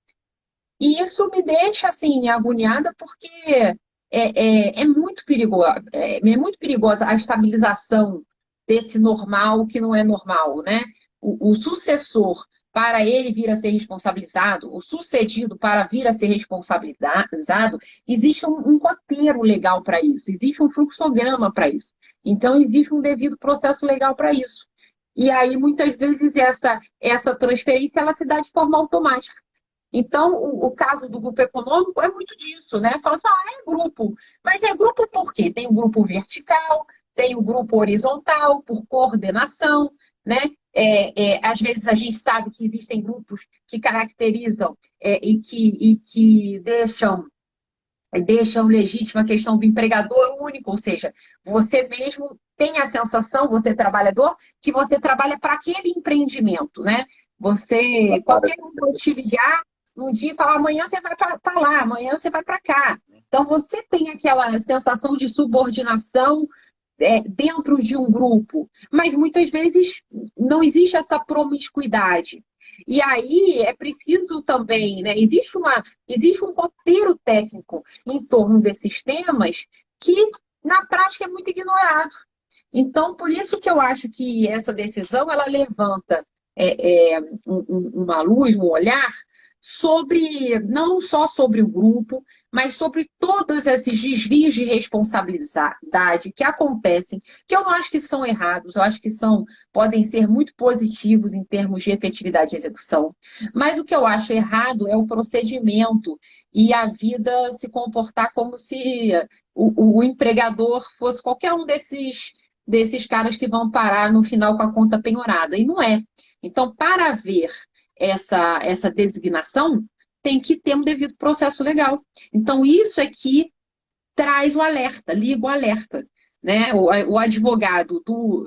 E isso me deixa, assim, agoniada, porque é muito perigosa a estabilização desse normal que não é normal, né? O sucessor, para ele vir a ser responsabilizado, o sucedido para vir a ser responsabilizado, existe um roteiro legal para isso, existe um fluxograma para isso. Então, existe um devido processo legal para isso. E aí, muitas vezes, essa transferência ela se dá de forma automática. Então, o caso do grupo econômico é muito disso, né? Fala assim, é grupo. Mas é grupo por quê? Tem o grupo vertical, tem o grupo horizontal, por coordenação, né? Às vezes a gente sabe que existem grupos que caracterizam e que deixam legítima a questão do empregador único, ou seja, você mesmo tem a sensação, você trabalhador, que você trabalha para aquele empreendimento, né? Qualquer um pode te ligar um dia e falar, amanhã você vai para lá, amanhã você vai para cá. Então, você tem aquela sensação de subordinação dentro de um grupo, mas muitas vezes não existe essa promiscuidade. E aí é preciso também, né? Existe um roteiro técnico em torno desses temas que, na prática, é muito ignorado. Então, por isso que eu acho que essa decisão ela levanta uma luz, um olhar não só sobre o grupo, mas sobre todos esses desvios de responsabilidade que acontecem, que eu não acho que são errados, eu acho que podem ser muito positivos em termos de efetividade de execução. Mas o que eu acho errado é o procedimento e a vida se comportar como se o empregador fosse qualquer um desses caras que vão parar no final com a conta penhorada. E não é. Então, para haver essa designação, tem que ter um devido processo legal. Então, isso é que traz o alerta, liga o alerta. Né? O advogado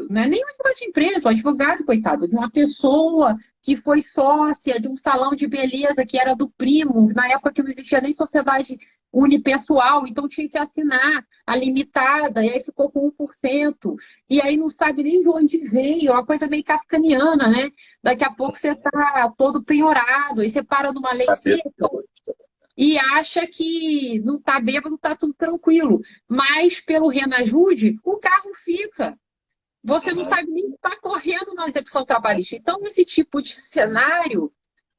não é nem o advogado de empresa, o advogado, coitado, de uma pessoa que foi sócia de um salão de beleza que era do primo, na época que não existia nem sociedade unipessoal, então tinha que assinar a limitada, e aí ficou com 1%, e aí não sabe nem de onde veio, é uma coisa meio kafkaniana, né? Daqui a pouco você está todo penhorado, aí você para numa lei seca e acha que não está bêbado, está tudo tranquilo. Mas pelo Renajude, o carro fica. Você não sabe nem que está correndo na execução trabalhista. Então, esse tipo de cenário,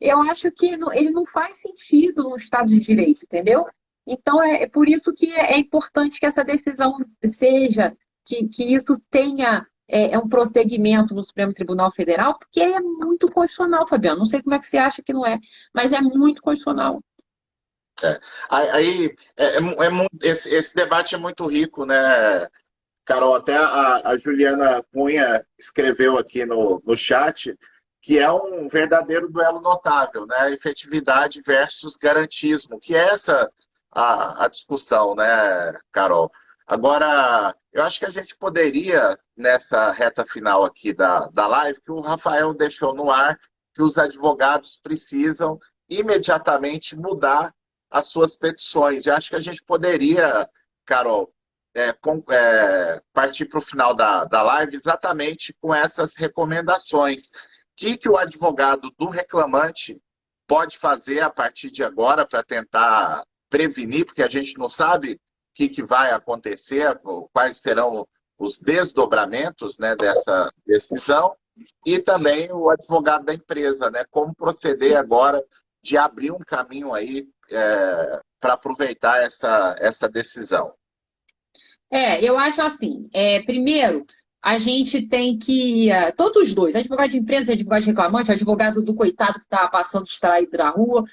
eu acho que ele não faz sentido no Estado de Direito, entendeu? Então, é por isso que é importante que essa decisão seja, que isso tenha um prosseguimento no Supremo Tribunal Federal, porque é muito constitucional, Fabiano. Não sei como é que você acha que não é, mas é muito constitucional. Aí, esse debate é muito rico, né, Carol? Até a Juliana Cunha escreveu aqui no chat que é um verdadeiro duelo notável, né? Efetividade versus garantismo, que é essa a discussão, né, Carol? Agora, eu acho que a gente poderia, nessa reta final aqui da live, que o Rafael deixou no ar, que os advogados precisam imediatamente mudar as suas petições. Eu acho que a gente poderia, Carol, partir para o final da live exatamente com essas recomendações. O que o advogado do reclamante pode fazer a partir de agora para tentar prevenir, porque a gente não sabe o que vai acontecer, quais serão os desdobramentos, né, dessa decisão, e também o advogado da empresa, né, como proceder agora de abrir um caminho aí para aproveitar essa decisão. Eu acho assim, primeiro, a gente tem que, todos os dois, advogado de empresa e advogado de reclamante, advogado do coitado que estava passando distraído na rua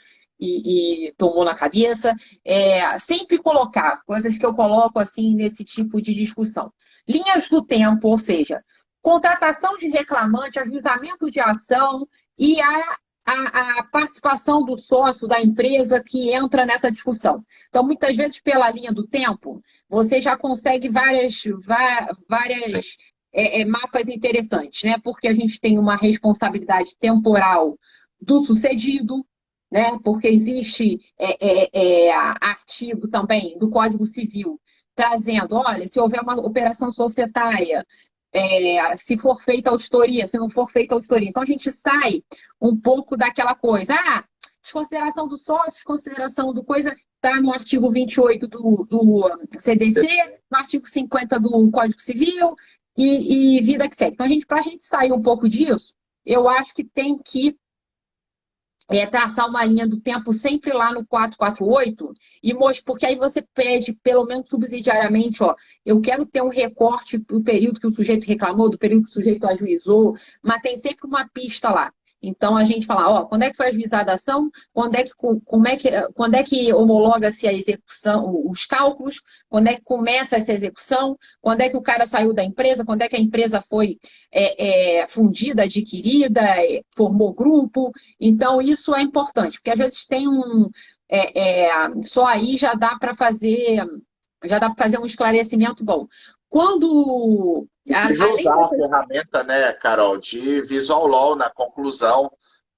e tomou na cabeça, sempre colocar coisas que eu coloco assim nesse tipo de discussão. Linhas do tempo, ou seja, contratação de reclamante, ajuizamento de ação e a participação do sócio da empresa que entra nessa discussão. Então, muitas vezes, pela linha do tempo, você já consegue várias mapas interessantes, né? Porque a gente tem uma responsabilidade temporal do sucedido, né? Porque existe artigo também do Código Civil trazendo, olha, se houver uma operação societária, se for feita auditoria, se não for feita auditoria. Então, a gente sai um pouco daquela coisa, desconsideração do sócio, desconsideração do coisa, está no artigo 28 do CDC, no artigo 50 do Código Civil e vida que segue. Então, para a gente sair um pouco disso, eu acho que tem que traçar uma linha do tempo sempre lá no 448, porque aí você pede, pelo menos subsidiariamente, eu quero ter um recorte do período que o sujeito reclamou, do período que o sujeito ajuizou, mas tem sempre uma pista lá. Então, a gente fala, quando é que foi ajuizada a ação, quando é que homologa-se a execução, os cálculos, quando é que começa essa execução, quando é que o cara saiu da empresa, quando é que a empresa foi fundida, adquirida, formou grupo. Então, isso é importante, porque às vezes tem só aí já dá para fazer um esclarecimento bom. Quando... usar a ferramenta, né, Carol, de Visual Law na conclusão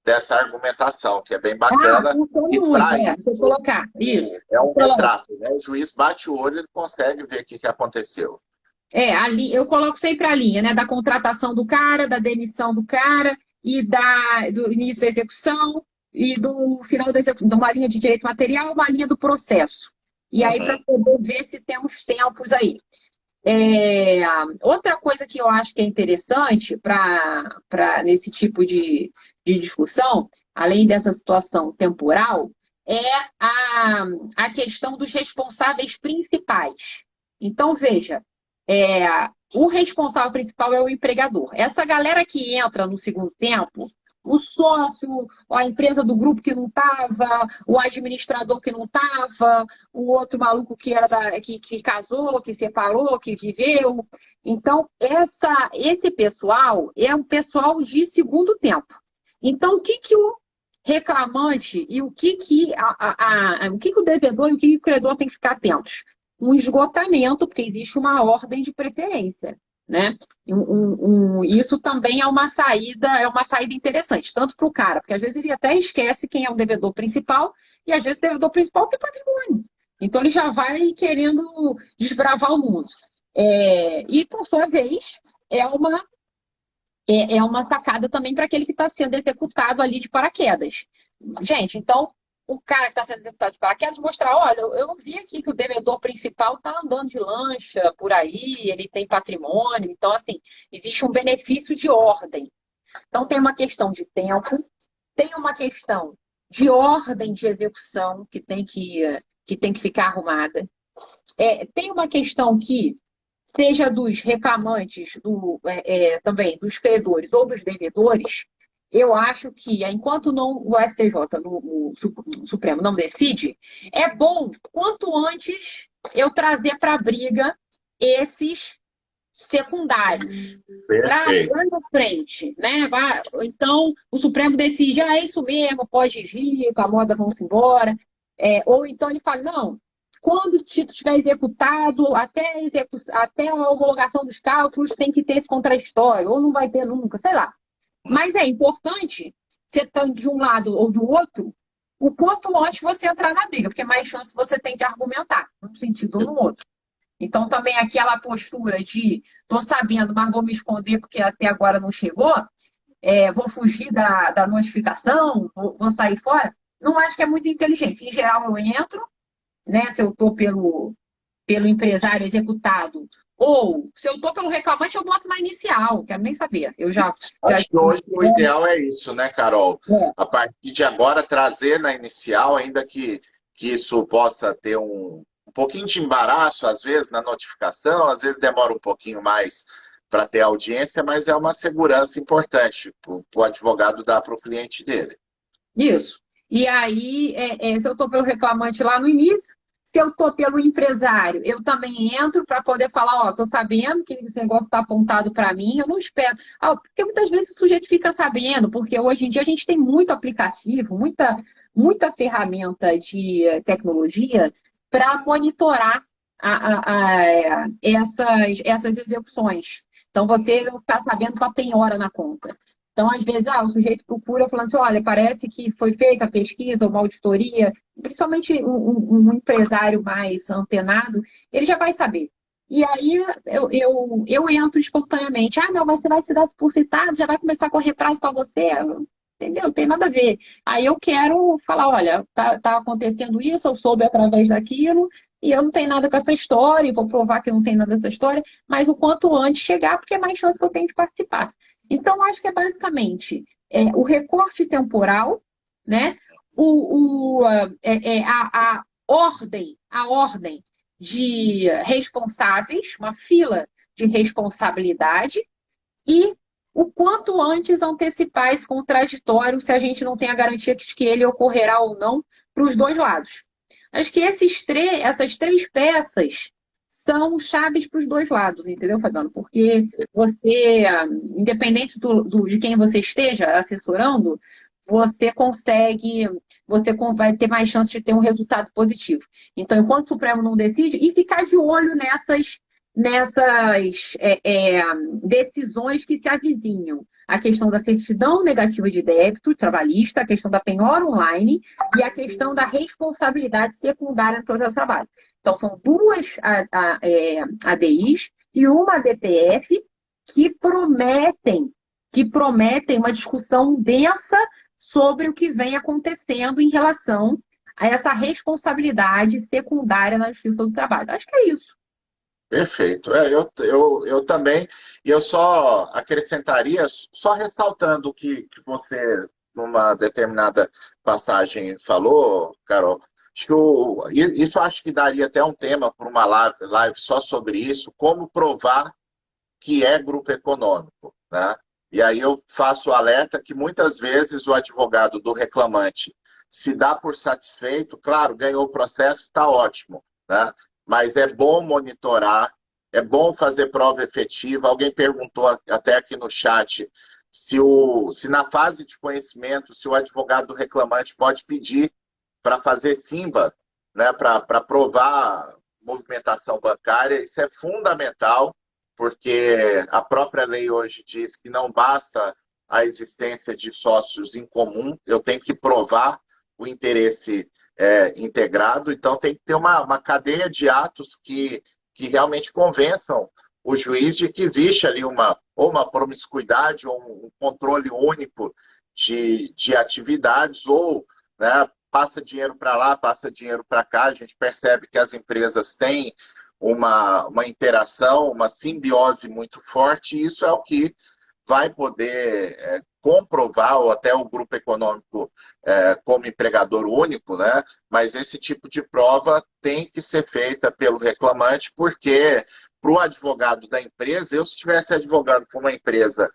dessa argumentação, que é bem bacana. Vou colocar isso. É um retrato, né? O juiz bate o olho e ele consegue ver o que aconteceu. Eu coloco sempre a linha, né, da contratação do cara, da demissão do cara e do início da execução e do final da execução. Então, uma linha de direito material, uma linha do processo. E aí, para poder ver se tem uns tempos aí. Outra coisa que eu acho que é interessante nesse tipo de de discussão, além dessa situação temporal, é a questão dos responsáveis principais. Então, veja, o responsável principal é o empregador. Essa galera que entra no segundo tempo, o sócio, a empresa do grupo que não estava, o administrador que não estava, o outro maluco que era que casou, que separou, que viveu. Então, esse pessoal é um pessoal de segundo tempo. Então, o que o reclamante e o que o devedor e o que o credor tem que ficar atentos? Um esgotamento, porque existe uma ordem de preferência, né? Isso também é uma saída interessante, tanto para o cara, porque às vezes ele até esquece quem é o devedor principal, e às vezes o devedor principal tem patrimônio. Então ele já vai querendo desbravar o mundo. E, por sua vez, é uma sacada também para aquele que está sendo executado ali de paraquedas. Gente, então, o cara que está sendo executado de paraquedas mostrar, olha, eu vi aqui que o devedor principal está andando de lancha por aí, ele tem patrimônio, então, assim, existe um benefício de ordem. Então, tem uma questão de tempo, tem uma questão de ordem de execução que tem que ficar arrumada. Tem uma questão que, seja dos reclamantes, também dos credores ou dos devedores, eu acho que, enquanto o STJ, o Supremo, não decide, é bom, quanto antes, eu trazer para a briga esses secundários. Para na frente, né? Então, o Supremo decide, é isso mesmo, pode vir, com a moda, vamos embora. Ou então ele fala, não, quando o título estiver executado, até a homologação dos cálculos tem que ter esse contraditório, ou não vai ter nunca, sei lá. Mas é importante, você estando de um lado ou do outro, o quanto antes você entrar na briga, porque mais chance você tem de argumentar, num sentido ou no outro. Então, também aquela postura de estou sabendo, mas vou me esconder porque até agora não chegou, vou fugir da notificação, vou sair fora, não acho que é muito inteligente. Em geral, eu entro, né, se eu estou pelo empresário executado, ou se eu estou pelo reclamante, eu boto na inicial, não quero nem saber. Acho que hoje o ideal é isso, né, Carol? A partir de agora, trazer na inicial, ainda que isso possa ter um pouquinho de embaraço, às vezes, na notificação, às vezes demora um pouquinho mais para ter audiência, mas é uma segurança importante para o advogado dar para o cliente dele. Isso. E aí, se eu estou pelo reclamante lá no início, se eu estou pelo empresário, eu também entro para poder falar, estou sabendo que esse negócio está apontado para mim, eu não espero. Porque muitas vezes o sujeito fica sabendo, porque hoje em dia a gente tem muito aplicativo, muita ferramenta de tecnologia para monitorar essas execuções. Então, você não está sabendo que tem hora na conta. Então, às vezes, o sujeito procura falando assim, olha, parece que foi feita a pesquisa ou uma auditoria, principalmente um empresário mais antenado, ele já vai saber. E aí, eu entro espontaneamente. Não, mas você vai se dar por citado, já vai começar a correr prazo para você, entendeu? Não tem nada a ver. Aí eu quero falar, olha, tá acontecendo isso, eu soube através daquilo, e eu não tenho nada com essa história, e vou provar que não tem nada dessa história, mas o quanto antes chegar, porque é mais chance que eu tenho de participar. Então, acho que é basicamente o recorte temporal, né? A ordem de responsáveis, uma fila de responsabilidade, e o quanto antes antecipar esse contraditório, se a gente não tem a garantia de que ele ocorrerá ou não, para os dois lados. Acho que essas três peças são chaves para os dois lados, entendeu, Fabiano? Porque você, independente de quem você esteja assessorando, você vai ter mais chance de ter um resultado positivo. Então, enquanto o Supremo não decide, e ficar de olho nessas decisões que se avizinham. A questão da certidão negativa de débito trabalhista, a questão da penhora online e a questão da responsabilidade secundária no processo de trabalho. Então, são duas ADIs e uma DPF que prometem uma discussão densa sobre o que vem acontecendo em relação a essa responsabilidade secundária na Justiça do Trabalho. Acho que é isso. Perfeito. Eu também, e eu só acrescentaria, só ressaltando o que você, numa determinada passagem, falou, Carol, acho que isso acho que daria até um tema para uma live só sobre isso, como provar que é grupo econômico, né? E aí eu faço o alerta que muitas vezes o advogado do reclamante se dá por satisfeito, claro, ganhou o processo, está ótimo, né? Mas é bom monitorar, é bom fazer prova efetiva. Alguém perguntou até aqui no chat se na fase de conhecimento, se o advogado do reclamante pode pedir para fazer SIMBA, né, para provar movimentação bancária. Isso é fundamental, porque a própria lei hoje diz que não basta a existência de sócios em comum, eu tenho que provar o interesse integrado, então tem que ter uma cadeia de atos que realmente convençam o juiz de que existe ali ou uma promiscuidade ou um controle único de atividades, ou, né, passa dinheiro para lá, passa dinheiro para cá. A gente percebe que as empresas têm uma interação, uma simbiose muito forte, e isso é o que vai poder comprovar, ou até o grupo econômico como empregador único, né? Mas esse tipo de prova tem que ser feita pelo reclamante, porque para o advogado da empresa, eu se estivesse advogando para uma empresa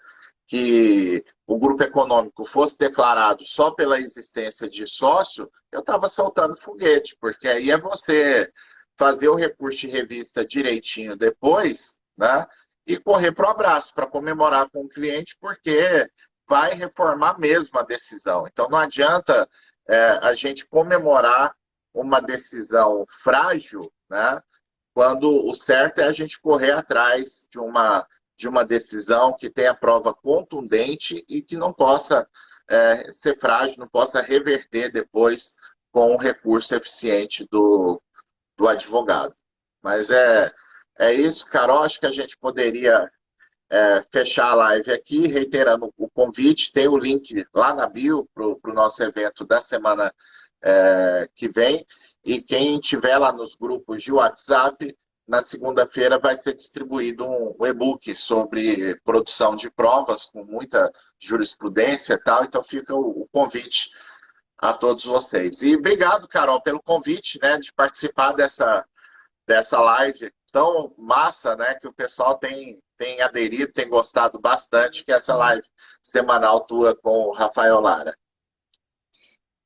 que o grupo econômico fosse declarado só pela existência de sócio, eu estava soltando foguete, porque aí é você fazer o recurso de revista direitinho depois, né? E correr para o abraço, para comemorar com o cliente, porque vai reformar mesmo a decisão. Então não adianta a gente comemorar uma decisão frágil, né? Quando o certo é a gente correr atrás de uma decisão que tenha prova contundente e que não possa ser frágil, não possa reverter depois com um recurso eficiente do advogado. Mas é isso, Carol. Acho que a gente poderia fechar a live aqui, reiterando o convite. Tem o link lá na bio para o nosso evento da semana que vem. E quem tiver lá nos grupos de WhatsApp, na segunda-feira vai ser distribuído um e-book sobre produção de provas, com muita jurisprudência e tal. Então fica o convite a todos vocês. E obrigado, Carol, pelo convite, né, de participar dessa live tão massa, né, que o pessoal tem aderido, tem gostado bastante, que é essa live semanal tua com o Rafael Lara.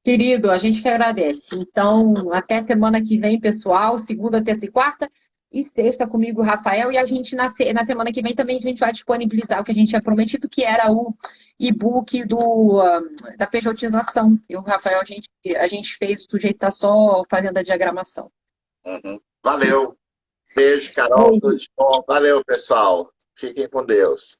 Querido, a gente que agradece. Então, até semana que vem, pessoal. Segunda, terça e quarta. E sexta comigo, Rafael. E a gente, na semana que vem, também a gente vai disponibilizar o que a gente tinha prometido, que era o e-book da pejotização. E o Rafael, a gente fez, o sujeito está só fazendo a diagramação. Uhum. Valeu. Beijo, Carol. Tudo de bom. Valeu, pessoal. Fiquem com Deus.